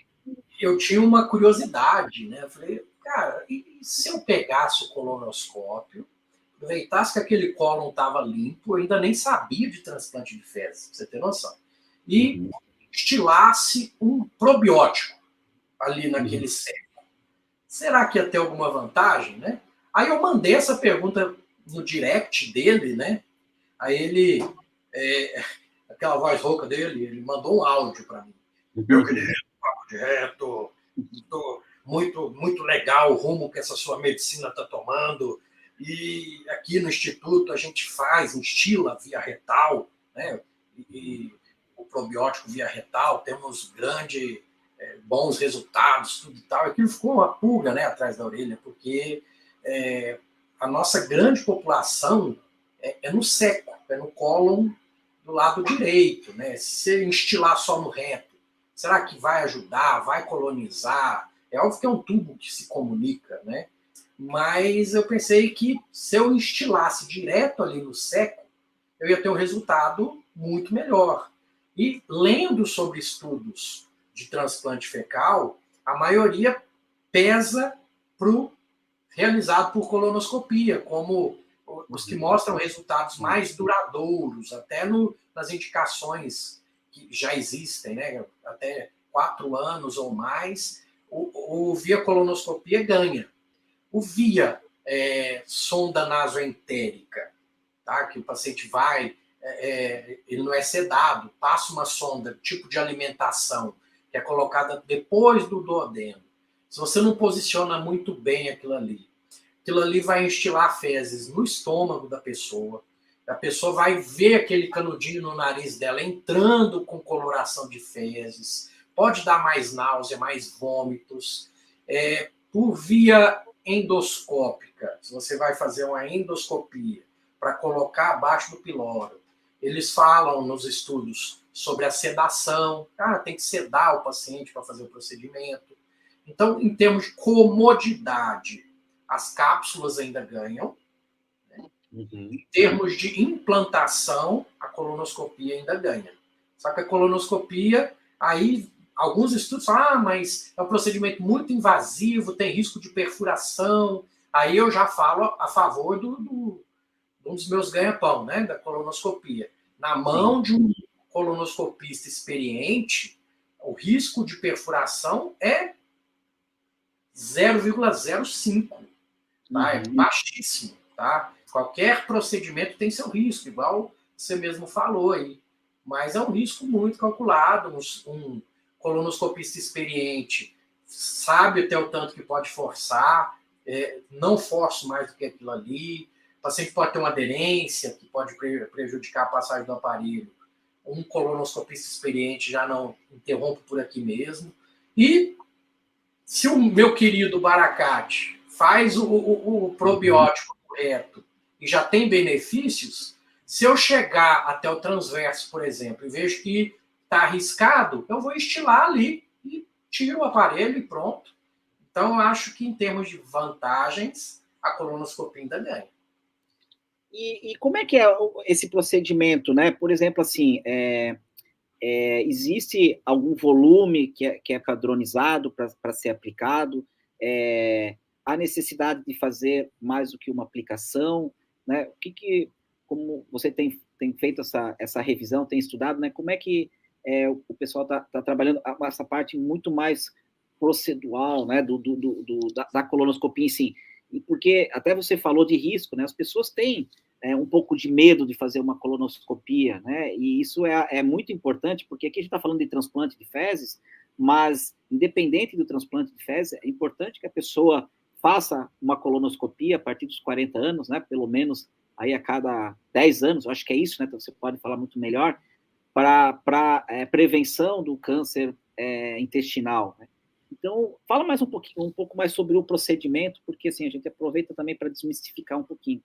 eu tinha uma curiosidade, né? Eu falei, cara, e se eu pegasse o colonoscópio, aproveitasse que aquele cólon estava limpo, eu ainda nem sabia de transplante de fezes, pra você ter noção, e estilasse um probiótico ali naquele seco. Será que ia ter alguma vantagem, né? Aí eu mandei essa pergunta no direct dele, né? Aí ele, aquela voz rouca dele, ele mandou um áudio para mim. Meu querido, papo de reto, muito, muito legal o rumo que essa sua medicina está tomando. E aqui no Instituto a gente instila via retal, né? E o probiótico via retal, temos bons resultados, tudo e tal. Aquilo ficou uma pulga, né, atrás da orelha, porque a nossa grande população é no seco, é no cólon do lado direito, né? Se você instilar só no reto, será que vai ajudar, vai colonizar? É óbvio que é um tubo que se comunica, né? Mas eu pensei que se eu instilasse direto ali no seco, eu ia ter um resultado muito melhor. E lendo sobre estudos de transplante fecal, a maioria pesa para o realizado por colonoscopia, como os que mostram resultados mais duradouros, até nas indicações que já existem, né? Até 4 anos ou mais, o via colonoscopia ganha. O via sonda nasoentérica, tá? Que o paciente vai, ele não é sedado, passa uma sonda, tipo de alimentação, que é colocada depois do duodeno. Se você não posiciona muito bem aquilo ali vai instilar fezes no estômago da pessoa, a pessoa vai ver aquele canudinho no nariz dela entrando com coloração de fezes, pode dar mais náusea, mais vômitos. Por via endoscópica, se você vai fazer uma endoscopia para colocar abaixo do piloro, eles falam nos estudos sobre a sedação, tem que sedar o paciente para fazer o procedimento. Então, em termos de comodidade, as cápsulas ainda ganham. Né? Em termos de implantação, a colonoscopia ainda ganha. Só que a colonoscopia, aí alguns estudos falam, mas é um procedimento muito invasivo, tem risco de perfuração. Aí eu já falo a favor de um dos meus ganha-pão, né, da colonoscopia. Na mão de um colonoscopista experiente, o risco de perfuração é 0,05. Tá? É baixíssimo. Tá? Qualquer procedimento tem seu risco, igual você mesmo falou aí. Mas é um risco muito calculado. Um colonoscopista experiente sabe até o tanto que pode forçar, não forço mais do que aquilo ali. O paciente pode ter uma aderência que pode prejudicar a passagem do aparelho. Um colonoscopista experiente já não interrompe por aqui mesmo. E se o meu querido Baracate faz o probiótico correto e já tem benefícios, se eu chegar até o transverso, por exemplo, e vejo que está arriscado, eu vou estilar ali e tiro o aparelho e pronto. Então, eu acho que em termos de vantagens, a colonoscopia ainda ganha. E como é que é esse procedimento, né? Por exemplo, assim, existe algum volume que é padronizado para ser aplicado? Há necessidade de fazer mais do que uma aplicação? Né? Como você tem feito essa revisão, tem estudado, né? Como é que o pessoal está trabalhando essa parte muito mais procedural, né? Da colonoscopia em si? Porque até você falou de risco, né? As pessoas têm um pouco de medo de fazer uma colonoscopia, né? E isso é muito importante, porque aqui a gente está falando de transplante de fezes, mas, independente do transplante de fezes, é importante que a pessoa faça uma colonoscopia a partir dos 40 anos, né? Pelo menos aí a cada 10 anos, eu acho que é isso, né? Então você pode falar muito melhor, para prevenção do câncer intestinal, né? Então, fala mais um pouco mais sobre o procedimento, porque assim, a gente aproveita também para desmistificar um pouquinho.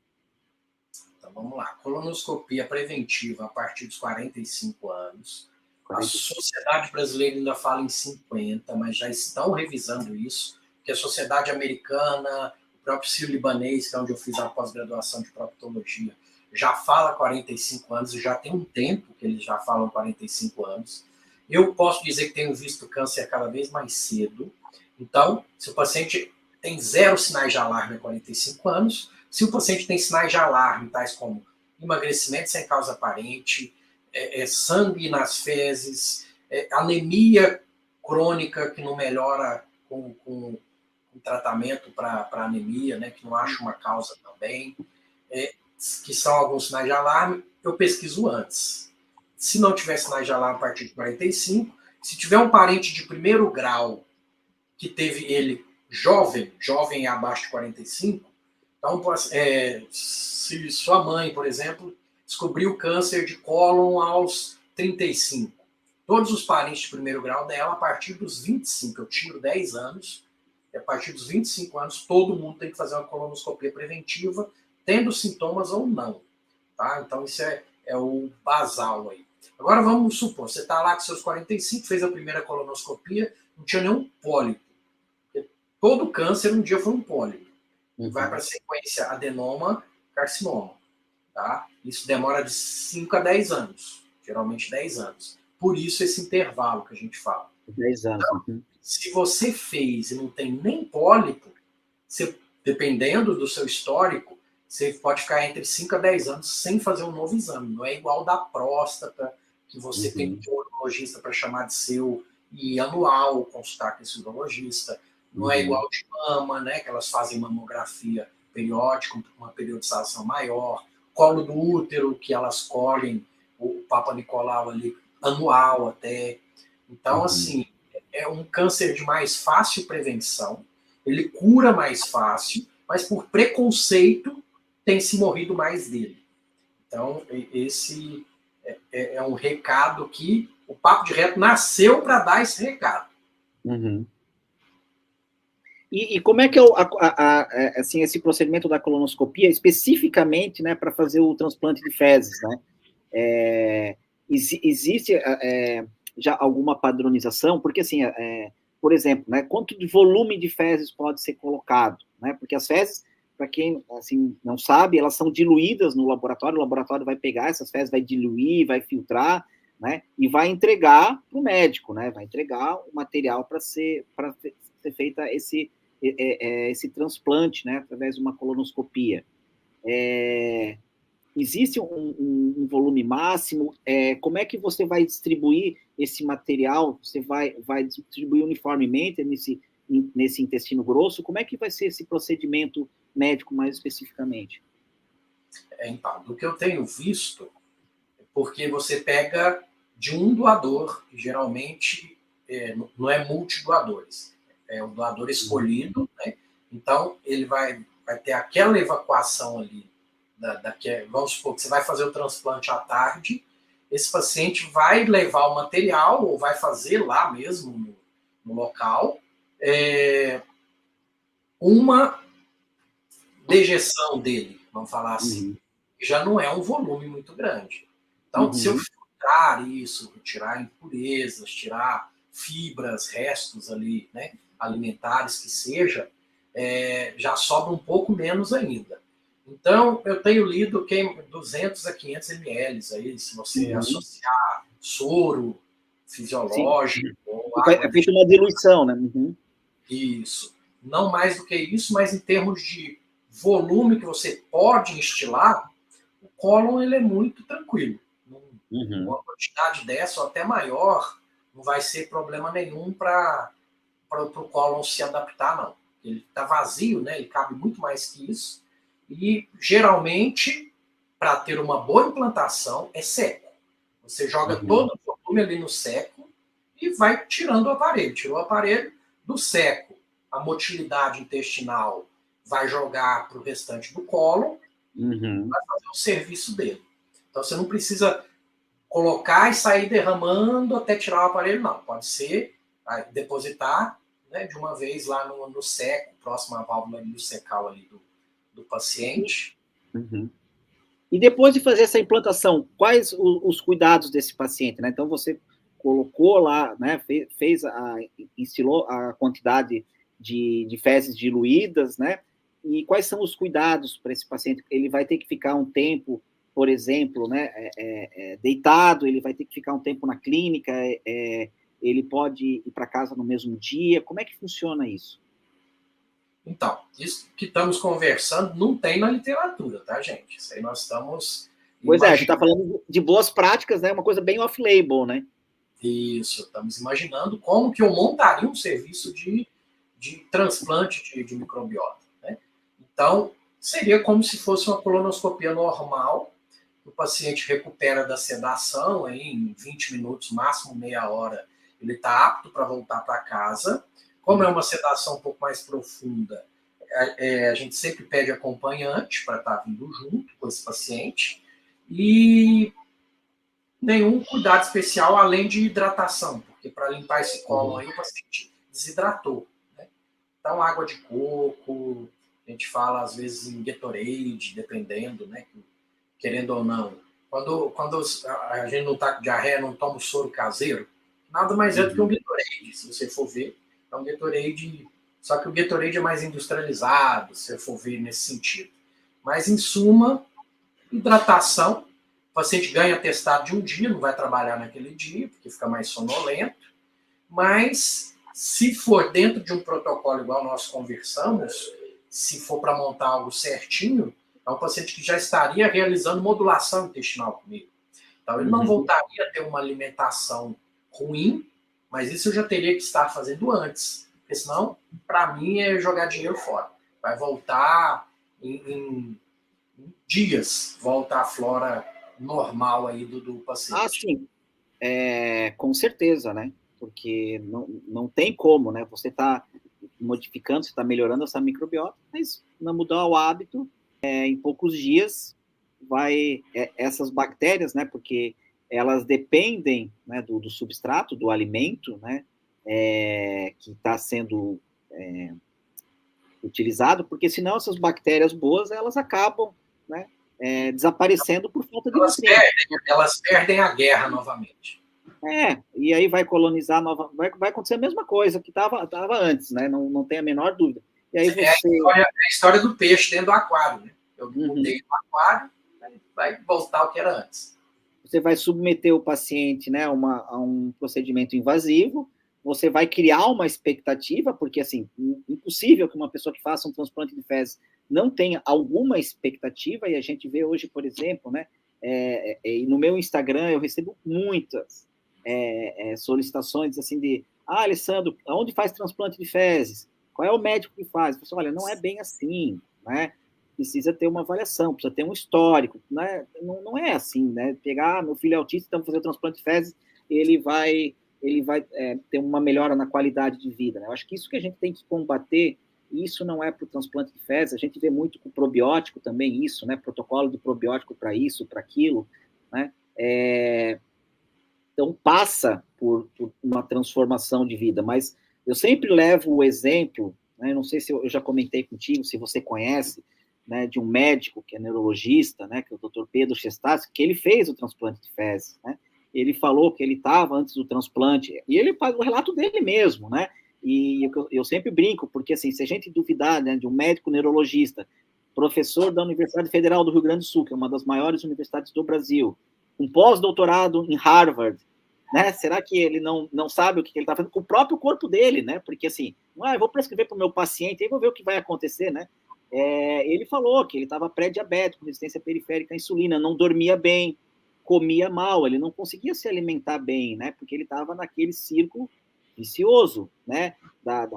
Então, vamos lá. Colonoscopia preventiva a partir dos 45 anos. 45. A Sociedade Brasileira ainda fala em 50, mas já estão revisando isso, porque a Sociedade Americana, o próprio Sírio-Libanês, que é onde eu fiz a pós-graduação de proctologia, já fala 45 anos, e já tem um tempo que eles já falam 45 anos. Eu posso dizer que tenho visto câncer cada vez mais cedo. Então, se o paciente tem 0 sinais de alarme a 45 anos, se o paciente tem sinais de alarme, tais como emagrecimento sem causa aparente, sangue nas fezes, anemia crônica que não melhora com tratamento para anemia, né, que não acha uma causa também, que são alguns sinais de alarme, eu pesquiso antes. Se não tiver sinais de alarme a partir de 45, se tiver um parente de primeiro grau que teve ele jovem abaixo de 45, então, se sua mãe, por exemplo, descobriu câncer de cólon aos 35, todos os parentes de primeiro grau dela, a partir dos 25, eu tiro 10 anos, e a partir dos 25 anos, todo mundo tem que fazer uma colonoscopia preventiva, tendo sintomas ou não. Tá? Então, isso é o basal aí. Agora, vamos supor, você está lá com seus 45, fez a primeira colonoscopia, não tinha nenhum pólipo. Todo câncer um dia foi um pólipo. Vai para a sequência adenoma, carcinoma. Tá? Isso demora de 5 a 10 anos. Geralmente 10 anos. Por isso esse intervalo que a gente fala. 10 anos. Então, se você fez e não tem nem pólipo, você, dependendo do seu histórico, você pode ficar entre 5 a 10 anos sem fazer um novo exame. Não é igual da próstata, que você tem que ter um urologista para chamar de seu e anual consultar com esse urologista. Não é igual de mama, né, que elas fazem mamografia periódica, uma periodização maior. Colo do útero, que elas colhem o Papa Nicolau ali, anual até. Então, assim, é um câncer de mais fácil prevenção, ele cura mais fácil, mas por preconceito tem se morrido mais dele. Então, esse é um recado que o Papo de Reto nasceu para dar esse recado. E como é que é assim, esse procedimento da colonoscopia, especificamente, né, para fazer o transplante de fezes, né? Existe já alguma padronização? Porque, assim, por exemplo, né, quanto de volume de fezes pode ser colocado? Né? Porque as fezes, para quem assim, não sabe, elas são diluídas no laboratório, o laboratório vai pegar essas fezes, vai diluir, vai filtrar, né, e vai entregar para o médico, né? Vai entregar o material para ser feita esse transplante, né, através de uma colonoscopia. Existe um volume máximo? Como é que você vai distribuir esse material? Você vai distribuir uniformemente nesse intestino grosso? Como é que vai ser esse procedimento médico mais especificamente? Então, do que eu tenho visto, porque você pega de um doador, geralmente não é multidoadores, é o doador escolhido, né? Então ele vai ter aquela evacuação ali, vamos supor que você vai fazer o transplante à tarde, esse paciente vai levar o material, ou vai fazer lá mesmo no local, uma dejeção dele, vamos falar assim, já não é um volume muito grande. Então, se eu filtrar isso, tirar impurezas, tirar fibras, restos ali, né, alimentares que seja, já sobra um pouco menos ainda. Então, eu tenho lido que 200 a 500 ml aí, se você associar soro fisiológico. É feito uma diluição, né? Isso. Não mais do que isso, mas em termos de volume que você pode instilar, o cólon ele é muito tranquilo. Uma quantidade dessa ou até maior não vai ser problema nenhum para o cólon se adaptar, não. Ele está vazio, né? Ele cabe muito mais que isso. E, geralmente, para ter uma boa implantação, é seco. Você joga todo o volume ali no seco e vai tirando o aparelho. Tirou o aparelho do seco. A motilidade intestinal vai jogar para o restante do cólon e vai fazer o serviço dele. Então, você não precisa colocar e sair derramando até tirar o aparelho, não. Pode ser depositar, né, de uma vez lá no seco, próximo à válvula iliocecal ali do paciente. Uhum. E depois de fazer essa implantação, quais os cuidados desse paciente, né? Então, você colocou lá, né, instilou a quantidade de fezes diluídas, né? E quais são os cuidados para esse paciente? Ele vai ter que ficar um tempo, por exemplo, né, deitado, ele vai ter que ficar um tempo na clínica, ele pode ir para casa no mesmo dia, como é que funciona isso? Então, isso que estamos conversando não tem na literatura, tá, gente? Isso aí nós estamos Pois é, a gente está falando de boas práticas, né? Uma coisa bem off-label, né? Isso, estamos imaginando como que eu montaria um serviço de transplante de microbiota, né? Então, seria como se fosse uma colonoscopia normal, o paciente recupera da sedação aí, em 20 minutos, máximo meia hora, ele está apto para voltar para casa. Como é uma sedação um pouco mais profunda, a gente sempre pede acompanhante para estar vindo junto com esse paciente. E nenhum cuidado especial além de hidratação, porque para limpar esse colo aí o paciente desidratou, né? Então, água de coco, a gente fala às vezes em Gatorade, dependendo, né? Querendo ou não. Quando a gente não está com diarreia, não toma o soro caseiro, nada mais é do que um Gatorade, se você for ver. É um Gatorade, só que o Gatorade é mais industrializado, se você for ver nesse sentido. Mas, em suma, hidratação. O paciente ganha atestado de um dia, não vai trabalhar naquele dia, porque fica mais sonolento. Mas, se for dentro de um protocolo igual nós conversamos, se for para montar algo certinho, é um paciente que já estaria realizando modulação intestinal comigo. Então, ele não voltaria a ter uma alimentação ruim, mas isso eu já teria que estar fazendo antes. Porque senão, para mim, é jogar dinheiro fora. Vai voltar em dias, volta à flora normal aí do paciente. Ah, sim. Com certeza, né? Porque não tem como, né? Você está modificando, você está melhorando essa microbiota, mas não mudar o hábito, em poucos dias essas bactérias, né? Porque elas dependem, né, do substrato, do alimento, né? Que está sendo utilizado, porque senão essas bactérias boas elas acabam, né? Desaparecendo por falta de nutrientes. Elas perdem a guerra novamente. E aí vai colonizar vai acontecer a mesma coisa que estava antes, né? Não tem a menor dúvida. E aí você... É a história do peixe dentro do aquário, né? Eu mudei do aquário, vai voltar ao que era antes. Você vai submeter o paciente, né, a um procedimento invasivo, você vai criar uma expectativa, porque, assim, impossível que uma pessoa que faça um transplante de fezes não tenha alguma expectativa, e a gente vê hoje, por exemplo, né, no meu Instagram eu recebo muitas solicitações, assim, de, Alessandro, onde faz transplante de fezes? Qual é o médico que faz? Eu falo, olha, não é bem assim, né? Precisa ter uma avaliação, precisa ter um histórico, né? Não é assim, né? Pegar, meu filho é autista, então fazer o transplante de fezes, ele vai ter uma melhora na qualidade de vida, né? Eu acho que isso que a gente tem que combater, e isso não é para o transplante de fezes, a gente vê muito com o probiótico também isso, né? Protocolo de probiótico para isso, para aquilo, né? Então, passa por uma transformação de vida, mas eu sempre levo o exemplo, né? Não sei se eu já comentei contigo, se você conhece, né, de um médico que é neurologista, né, que é o Dr. Pedro Chestassi, que ele fez o transplante de fezes, né? Ele falou que ele estava antes do transplante, e ele faz o relato dele mesmo, né? E eu sempre brinco, porque assim, se a gente duvidar, né, de um médico neurologista, professor da Universidade Federal do Rio Grande do Sul, que é uma das maiores universidades do Brasil, um pós-doutorado em Harvard, né? Será que ele não sabe o que ele está fazendo com o próprio corpo dele, né? Porque assim, eu vou prescrever para o meu paciente, aí vou ver o que vai acontecer, né? Ele falou que ele estava pré-diabético, resistência periférica à insulina, não dormia bem, comia mal, ele não conseguia se alimentar bem, né? Porque ele estava naquele círculo vicioso, né? Da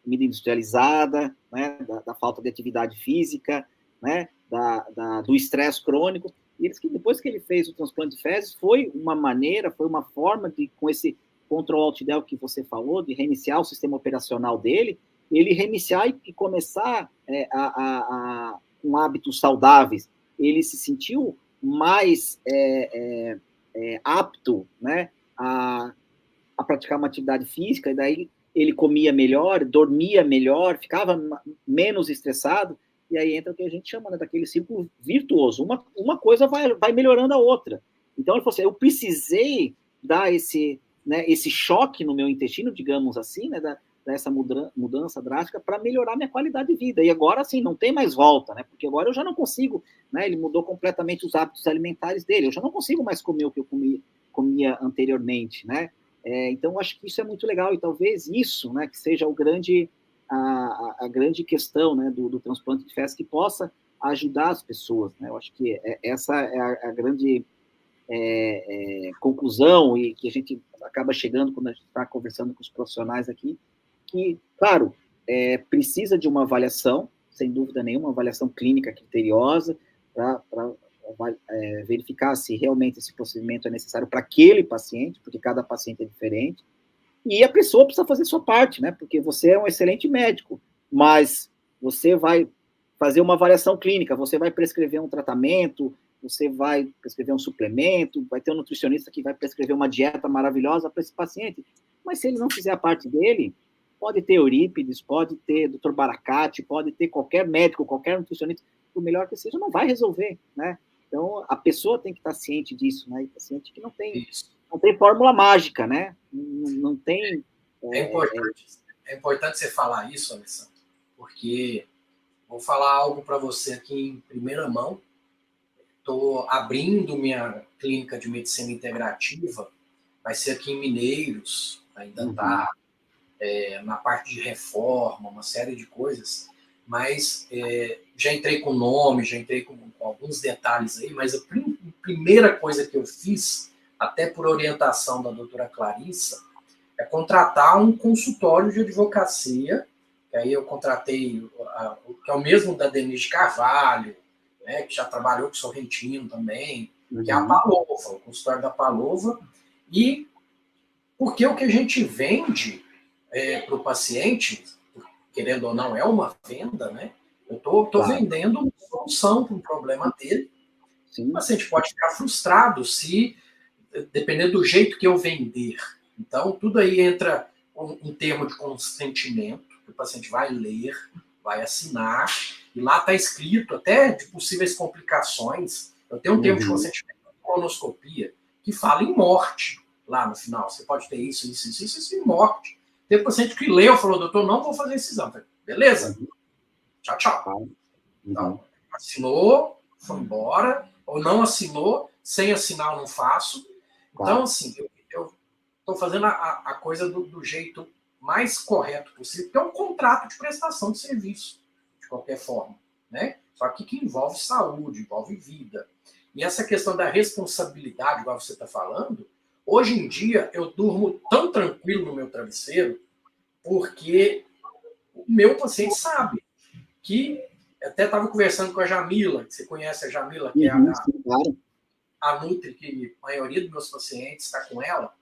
comida industrializada, né? Da falta de atividade física, né? Do estresse crônico. E eles que depois que ele fez o transplante de fezes, foi uma forma de, com esse control alt del que você falou, de reiniciar o sistema operacional dele, ele reiniciar e começar com hábitos saudáveis. Ele se sentiu mais apto, né, a praticar uma atividade física, e daí ele comia melhor, dormia melhor, ficava menos estressado, e aí entra o que a gente chama, né, daquele círculo virtuoso. Uma coisa vai melhorando a outra. Então, ele falou assim, eu precisei dar esse choque no meu intestino, digamos assim, né, dessa mudança drástica para melhorar minha qualidade de vida. E agora, assim, não tem mais volta, né, porque agora eu já não consigo, né, ele mudou completamente os hábitos alimentares dele, eu já não consigo mais comer o que eu comia anteriormente, né. Então, eu acho que isso é muito legal, e talvez isso, né, que seja a grande questão, né, do transplante de fezes, que possa ajudar as pessoas, né. Eu acho que essa é a grande conclusão, e que a gente acaba chegando quando a gente está conversando com os profissionais aqui, que, claro, precisa de uma avaliação, sem dúvida nenhuma, uma avaliação clínica criteriosa, para verificar se realmente esse procedimento é necessário para aquele paciente, porque cada paciente é diferente, e a pessoa precisa fazer sua parte, né? Porque você é um excelente médico, mas você vai fazer uma avaliação clínica, você vai prescrever um tratamento, você vai prescrever um suplemento, vai ter um nutricionista que vai prescrever uma dieta maravilhosa para esse paciente, mas se ele não fizer a parte dele, pode ter Eurípides, pode ter Dr. Baracate, pode ter qualquer médico, qualquer nutricionista, por melhor que seja, não vai resolver, né? Então, a pessoa tem que estar ciente disso, né? E paciente que não tem fórmula mágica, né? Não tem... É importante você falar isso, Alessandro, porque vou falar algo para você aqui em primeira mão. Estou abrindo minha clínica de medicina integrativa, vai ser aqui em Mineiros, ainda está na parte de reforma, uma série de coisas, mas já entrei com nome, já entrei com alguns detalhes aí, mas a primeira coisa que eu fiz, até por orientação da doutora Clarissa, é contratar um consultório de advocacia, que aí eu contratei, que é o mesmo da Denise de Carvalho, né, que já trabalhou com o Sorrentino também, que é a Palova, o consultório da Palova, e porque o que a gente vende para o paciente, querendo ou não, é uma venda, né? Eu estou vendendo uma solução para um problema dele. Sim. O paciente pode ficar frustrado se, dependendo do jeito que eu vender. Então, tudo aí entra um termo de consentimento, que o paciente vai ler, vai assinar, e lá está escrito até de possíveis complicações. Eu tenho um termo de consentimento de colonoscopia que fala em morte lá no final. Você pode ter isso em morte. Tem paciente que leu e falou, doutor, não vou fazer esse exame. Beleza? Tchau, tchau. Então, assinou, foi embora, ou não assinou, sem assinar eu não faço. Então, assim, eu estou fazendo a coisa do jeito mais correto possível, porque é um contrato de prestação de serviço, de qualquer forma, né? Só que envolve saúde, envolve vida. E essa questão da responsabilidade, igual você está falando, hoje em dia eu durmo tão tranquilo no meu travesseiro, porque o meu paciente sabe que... Até estava conversando com a Jamila, que você conhece a Jamila, que é a Nutri, que a maioria dos meus pacientes está com ela,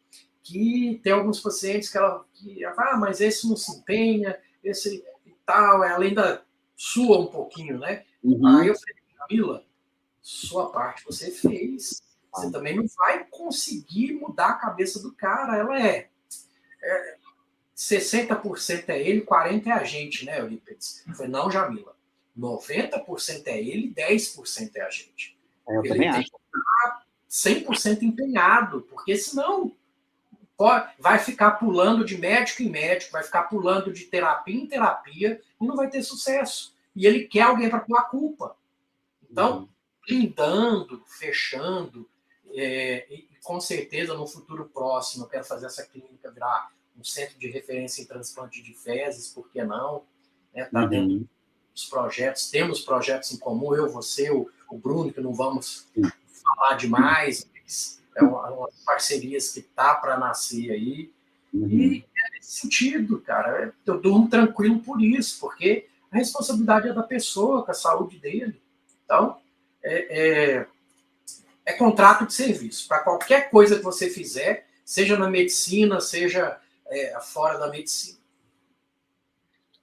que tem alguns pacientes que ela fala, mas esse não se empenha, esse e tal, ela ainda sua um pouquinho, né? Aí eu falei, Jamila, sua parte você fez, você também não vai conseguir mudar a cabeça do cara, ela 60% é ele, 40% é a gente, né, Eurípides? Eu falei, não, Jamila, 90% é ele, 10% é a gente. Eu ele tem que estar 100% empenhado, porque senão vai ficar pulando de médico em médico, vai ficar pulando de terapia em terapia e não vai ter sucesso. E ele quer alguém para pôr a culpa. Então, blindando, fechando, e com certeza no futuro próximo eu quero fazer essa clínica virar um centro de referência em transplante de fezes, por que não? Tá dentro dos projetos, temos projetos em comum, eu, você, o Bruno, que não vamos falar demais, é uma parcerias que tá para nascer aí, e é nesse sentido, cara, eu durmo tranquilo por isso, porque a responsabilidade é da pessoa, com a saúde dele. Então, é contrato de serviço, para qualquer coisa que você fizer, seja na medicina, seja fora da medicina.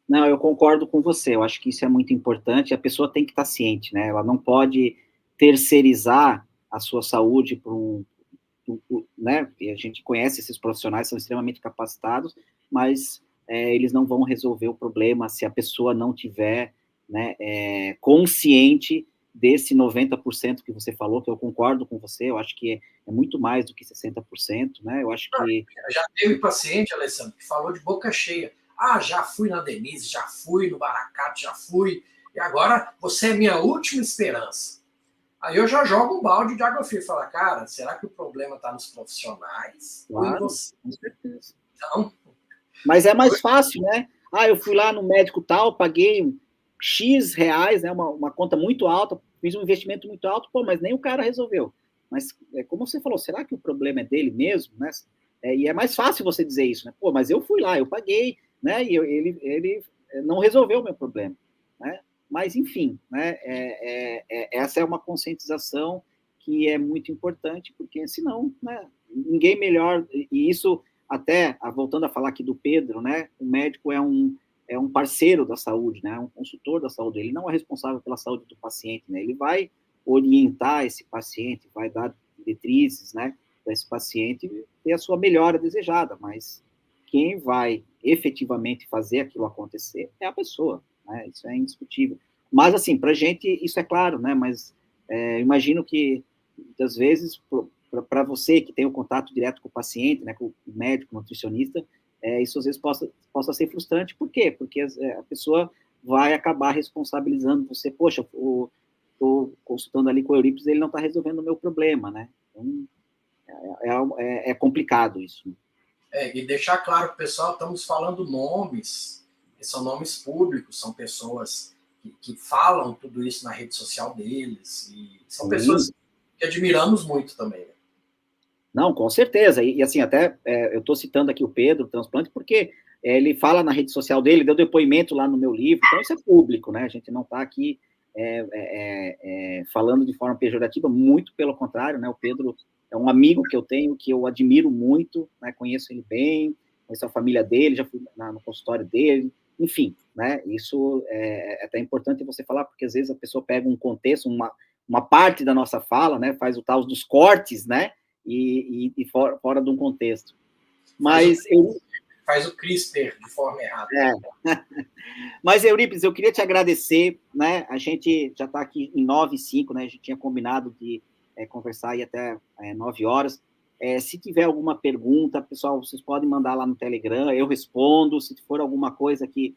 Não, eu concordo com você, eu acho que isso é muito importante, a pessoa tem que estar ciente, né, ela não pode terceirizar a sua saúde para né, e a gente conhece esses profissionais, são extremamente capacitados, mas eles não vão resolver o problema se a pessoa não tiver, né, consciente desse 90% que você falou, que eu concordo com você, eu acho que é muito mais do que 60%, né, eu acho que... Já teve paciente, Alessandro, que falou de boca cheia, já fui na Denise, já fui no Baracato, já fui, e agora você é minha última esperança. Aí eu já jogo um balde de água fria e falo, cara, será que o problema está nos profissionais ou em você? Com certeza. Então... Mas é mais fácil, né? Eu fui lá no médico tal, paguei X reais, né, uma conta muito alta, fiz um investimento muito alto, mas nem o cara resolveu. Mas, como você falou, será que o problema é dele mesmo, né? E é mais fácil você dizer isso, né? Mas eu fui lá, eu paguei, né? E ele não resolveu o meu problema, né? Mas, enfim, né? Essa é uma conscientização que é muito importante, porque senão, né, ninguém melhor, e isso até, voltando a falar aqui do Pedro, né? O médico é um parceiro da saúde, né? Um consultor da saúde. Ele não é responsável pela saúde do paciente, né? Ele vai orientar esse paciente, vai dar diretrizes, né? Para esse paciente ter a sua melhora desejada, mas quem vai efetivamente fazer aquilo acontecer é a pessoa, né? Isso é indiscutível. Mas, assim, para a gente, isso é claro, né? Mas imagino que, muitas vezes, para você que tem o contato direto com o paciente, né? Com o médico, o nutricionista, isso às vezes possa ser frustrante. Por quê? Porque a pessoa vai acabar responsabilizando você. Poxa, estou consultando ali com o Eurípides, ele não está resolvendo o meu problema, né? Então, é complicado isso. E deixar claro para o pessoal, estamos falando nomes, são nomes públicos, são pessoas que falam tudo isso na rede social deles, e são pessoas que admiramos muito também, né? Não, com certeza. E assim, até eu estou citando aqui o Pedro, o transplante, porque ele fala na rede social dele, deu depoimento lá no meu livro, então isso é público, né? A gente não está aqui falando de forma pejorativa, muito pelo contrário, né? O Pedro é um amigo que eu tenho, que eu admiro muito, né? Conheço ele bem, conheço a família dele, já fui no consultório dele, enfim, né? Isso é até importante você falar, porque às vezes a pessoa pega um contexto, uma parte da nossa fala, né? Faz o tal dos cortes, né? E fora de um contexto. Mas faz o CRISPR de forma errada. Mas, Eurípides, eu queria te agradecer, né? A gente já está aqui em 9h05, né? A gente tinha combinado de conversar aí até 9 horas. Se tiver alguma pergunta, pessoal, vocês podem mandar lá no Telegram, eu respondo. Se for alguma coisa que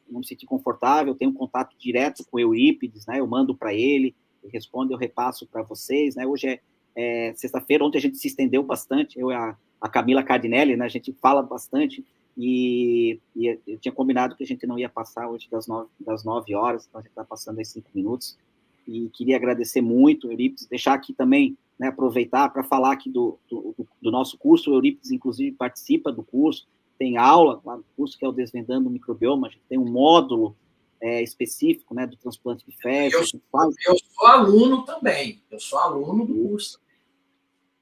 não me sentir confortável, eu tenho um contato direto com o Eurípides, né? Eu mando para ele, ele responde, eu repasso para vocês, né? Hoje é sexta-feira, ontem a gente se estendeu bastante, eu e a Camila Cardinelli, né? A gente fala bastante, e eu tinha combinado que a gente não ia passar hoje das 9 horas, então a gente está passando aí 5 minutos, e queria agradecer muito, Eurípides, deixar aqui também, né, aproveitar para falar aqui do nosso curso. O Eurípides, inclusive, participa do curso, tem aula lá no curso, que é o Desvendando o Microbioma, a gente tem um módulo específico, né, do transplante de fezes. Eu sou aluno também, eu sou aluno do curso.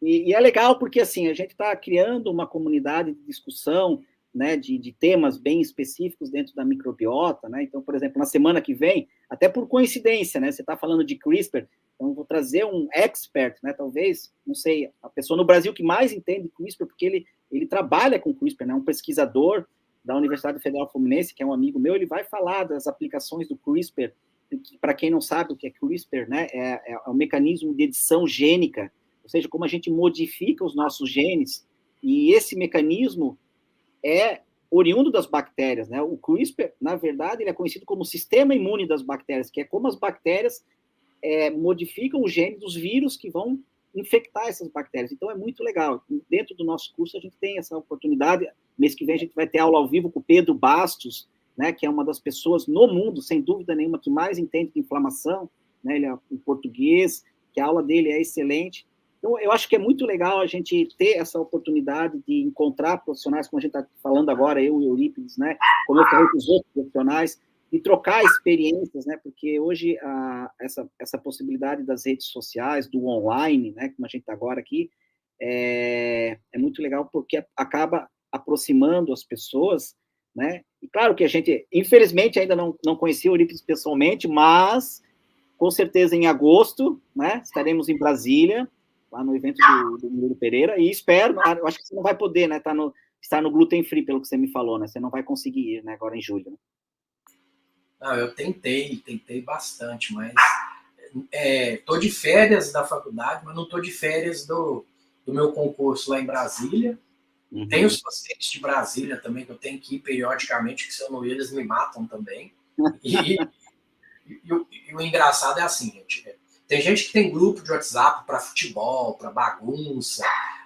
E é legal porque, assim, a gente está criando uma comunidade de discussão, né, de temas bem específicos dentro da microbiota, né? Então, por exemplo, na semana que vem, até por coincidência, né, você está falando de CRISPR, então vou trazer um expert, né, talvez, não sei, a pessoa no Brasil que mais entende CRISPR, porque ele trabalha com CRISPR, né, um pesquisador da Universidade Federal Fluminense, que é um amigo meu, ele vai falar das aplicações do CRISPR. Para quem não sabe o que é CRISPR, né, é um mecanismo de edição gênica, ou seja, como a gente modifica os nossos genes, e esse mecanismo é oriundo das bactérias, né? O CRISPR, na verdade, ele é conhecido como sistema imune das bactérias, que é como as bactérias modificam o gene dos vírus que vão infectar essas bactérias. Então, é muito legal. Dentro do nosso curso, a gente tem essa oportunidade. Mês que vem, a gente vai ter aula ao vivo com o Pedro Bastos, né, que é uma das pessoas no mundo, sem dúvida nenhuma, que mais entende de inflamação, né? Ele é em português, que a aula dele é excelente. Então, eu acho que é muito legal a gente ter essa oportunidade de encontrar profissionais, como a gente está falando agora, eu e o Eurípides, né? Como eu falei com os outros profissionais, e trocar experiências, né? Porque hoje essa possibilidade das redes sociais, do online, né? Como a gente está agora aqui, é muito legal porque acaba aproximando as pessoas, né? E claro que a gente, infelizmente, ainda não conhecia o Eurípides pessoalmente, mas com certeza em agosto, né? Estaremos em Brasília. lá no evento do Murilo Pereira, e espero, eu acho que você não vai poder, né, estar no Gluten Free, pelo que você me falou, né, você não vai conseguir ir, né, agora em julho. Né? Não, eu tentei bastante, mas estou de férias da faculdade, mas não estou de férias do meu concurso lá em Brasília. Uhum. Tem os pacientes de Brasília também, que eu tenho que ir periodicamente, que se eu não ir, eles me matam também. E o engraçado é assim, gente, tem gente que tem grupo de WhatsApp para futebol, para bagunça.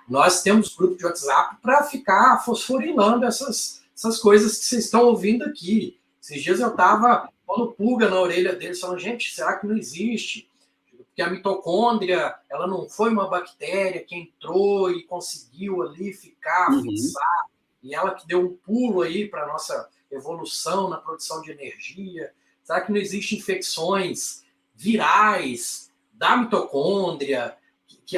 Nós temos grupo de WhatsApp para ficar fosforilando essas coisas que vocês estão ouvindo aqui. Esses dias eu estava pondo pulga na orelha deles, falando, gente, será que não existe? Porque a mitocôndria, ela não foi uma bactéria que entrou e conseguiu ali ficar, fixar, e ela que deu um pulo aí para a nossa evolução na produção de energia. Será que não existem infecções virais da mitocôndria, que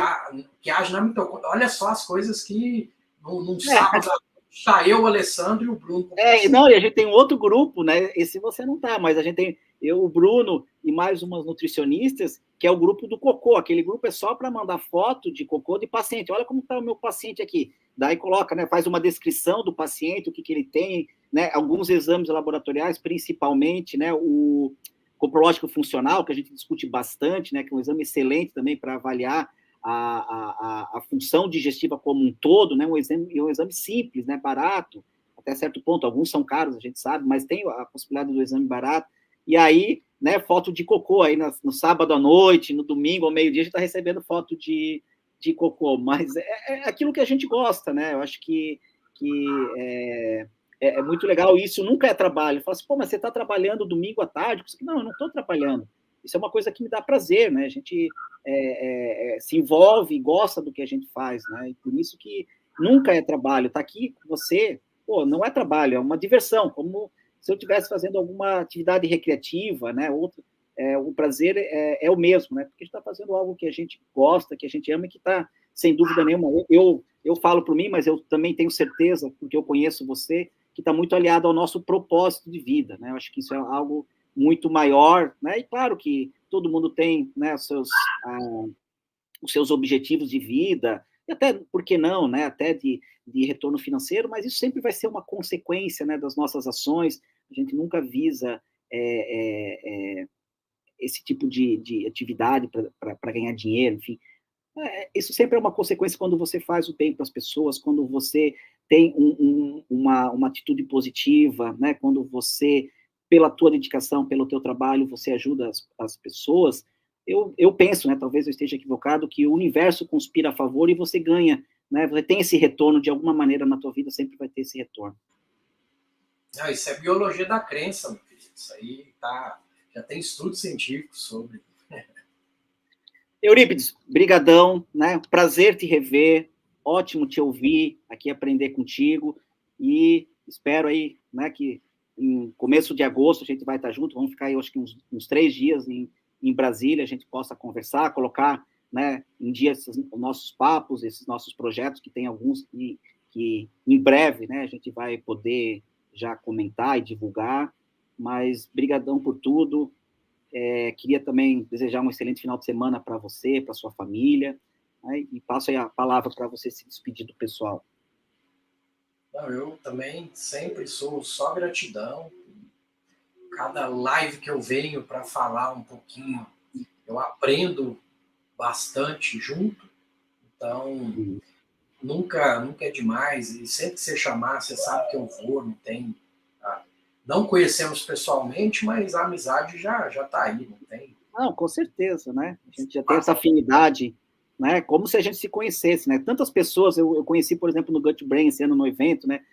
agem na mitocôndria? Olha só as coisas que num sábado está eu, o Alessandro e o Bruno. Não, e a gente tem um outro grupo, né? Esse você não tá, mas a gente tem eu, o Bruno e mais umas nutricionistas, que é o grupo do cocô. Aquele grupo é só para mandar foto de cocô de paciente. Olha como está o meu paciente aqui. Daí coloca, né? Faz uma descrição do paciente, o que ele tem, né? Alguns exames laboratoriais, principalmente, né? O coprológico funcional, que a gente discute bastante, né? Que é um exame excelente também para avaliar a função digestiva como um todo, né? Um exame simples, né? Barato, até certo ponto. Alguns são caros, a gente sabe, mas tem a possibilidade do exame barato. E aí, né, foto de cocô aí no sábado à noite, no domingo ao meio-dia, a gente está recebendo foto de cocô, mas é aquilo que a gente gosta, né? Eu acho que é muito legal isso, nunca é trabalho. Fala assim, pô, mas você está trabalhando domingo à tarde? Não, eu não estou trabalhando. Isso é uma coisa que me dá prazer, né? A gente se envolve e gosta do que a gente faz, né? E por isso que nunca é trabalho. Tá aqui com você, pô, não é trabalho, é uma diversão, como se eu estivesse fazendo alguma atividade recreativa, né? O prazer é o mesmo, né? Porque a gente está fazendo algo que a gente gosta, que a gente ama e que está, sem dúvida nenhuma, eu falo por mim, mas eu também tenho certeza, porque eu conheço você, que está muito aliado ao nosso propósito de vida, né? Eu acho que isso é algo muito maior, né? E claro que todo mundo tem, né, os seus objetivos de vida, e até, por que não, né? Até de retorno financeiro, mas isso sempre vai ser uma consequência, né, das nossas ações. A gente nunca visa esse tipo de atividade para ganhar dinheiro, enfim. Isso sempre é uma consequência quando você faz o bem para as pessoas, quando você tem uma atitude positiva, né? Quando você, pela tua dedicação, pelo teu trabalho, você ajuda as pessoas. Eu penso, né? Talvez eu esteja equivocado, que o universo conspira a favor e você ganha, né? Você tem esse retorno de alguma maneira na tua vida, sempre vai ter esse retorno. Não, isso é biologia da crença, meu filho. Isso aí já tem estudos científicos sobre. Eurípides, brigadão, né? Prazer te rever, ótimo te ouvir, aqui aprender contigo, e espero aí, né, que em começo de agosto a gente vai estar junto, vamos ficar aí, acho que uns 3 dias em Brasília, a gente possa conversar, colocar, né, em dia esses nossos papos, esses nossos projetos, que tem alguns que em breve, né, a gente vai poder já comentar e divulgar, mas brigadão por tudo. Queria também desejar um excelente final de semana para você, para sua família, né? E passo aí a palavra para você se despedir do pessoal. Não, eu também sempre sou só gratidão. Cada live que eu venho para falar um pouquinho, eu aprendo bastante junto. Então, nunca é demais. E sempre que você chamar, você sabe que eu vou, não tem... Não conhecemos pessoalmente, mas a amizade já está aí, não tem? Não, com certeza, né? A gente já tem essa afinidade, né? Como se a gente se conhecesse, né? Tantas pessoas, eu conheci, por exemplo, no Gut Brain, esse ano no evento, né?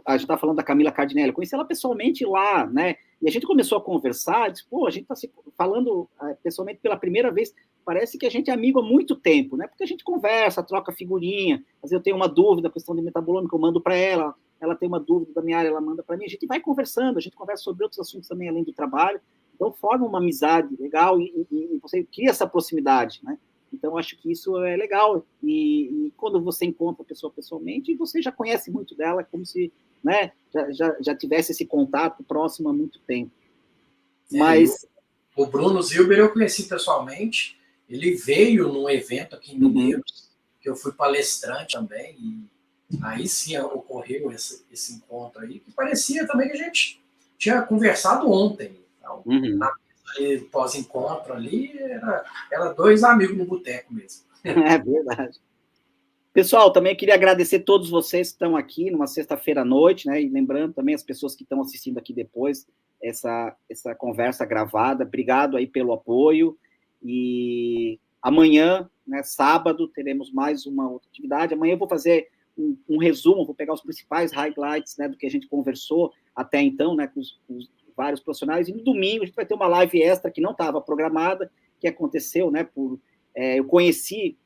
A gente está falando da Camila Cardinelli, eu conheci ela pessoalmente lá, né? E a gente começou a conversar, disse, pô, a gente está se falando pessoalmente pela primeira vez, parece que a gente é amigo há muito tempo, né? Porque a gente conversa, troca figurinha, às vezes eu tenho uma dúvida, questão de metabolômica, eu mando para ela tem uma dúvida da minha área, ela manda para mim, a gente vai conversando, a gente conversa sobre outros assuntos também, além do trabalho, então forma uma amizade legal e você cria essa proximidade, né? Então, acho que isso é legal. E quando você encontra a pessoa pessoalmente, você já conhece muito dela, como se, né, já tivesse esse contato próximo há muito tempo. Mas... O Bruno Zilber eu conheci pessoalmente. Ele veio num evento aqui em Mineiros, que eu fui palestrante também, e aí sim ocorreu esse encontro aí, que parecia também que a gente tinha conversado ontem. Então, na pós-encontro ali, era dois amigos no boteco mesmo. É verdade. Pessoal, também queria agradecer a todos vocês que estão aqui numa sexta-feira à noite, né? E lembrando também as pessoas que estão assistindo aqui depois essa conversa gravada. Obrigado aí pelo apoio. E amanhã, né, sábado, teremos mais uma outra atividade. Amanhã eu vou fazer um resumo, vou pegar os principais highlights, né, do que a gente conversou até então, né, com os vários profissionais. E no domingo a gente vai ter uma live extra que não estava programada, que aconteceu, né, eu conheci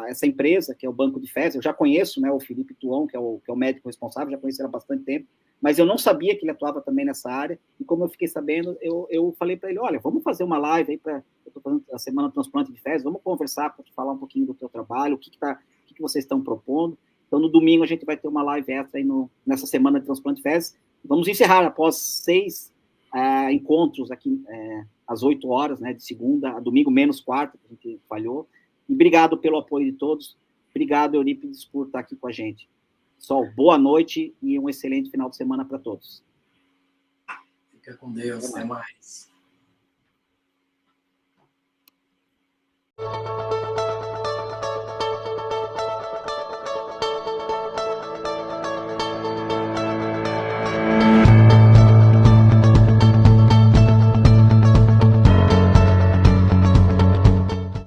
essa empresa, que é o Banco de Fezes, eu já conheço, né, o Felipe Tuon, que é o médico responsável, já conheci ele há bastante tempo, mas eu não sabia que ele atuava também nessa área, e como eu fiquei sabendo, eu falei para ele, olha, vamos fazer uma live aí, eu estou fazendo a Semana Transplante de Fezes, vamos conversar para te falar um pouquinho do teu trabalho, o que vocês estão propondo. Então, no domingo, a gente vai ter uma live extra aí nessa Semana de Transplante de Fezes. Vamos encerrar após 6 encontros aqui, às 8 horas, né, de segunda a domingo, menos quarta, que a gente falhou. E obrigado pelo apoio de todos. Obrigado, Eurípides, por estar aqui com a gente. Pessoal, boa noite e um excelente final de semana para todos. Fica com Deus. Até mais.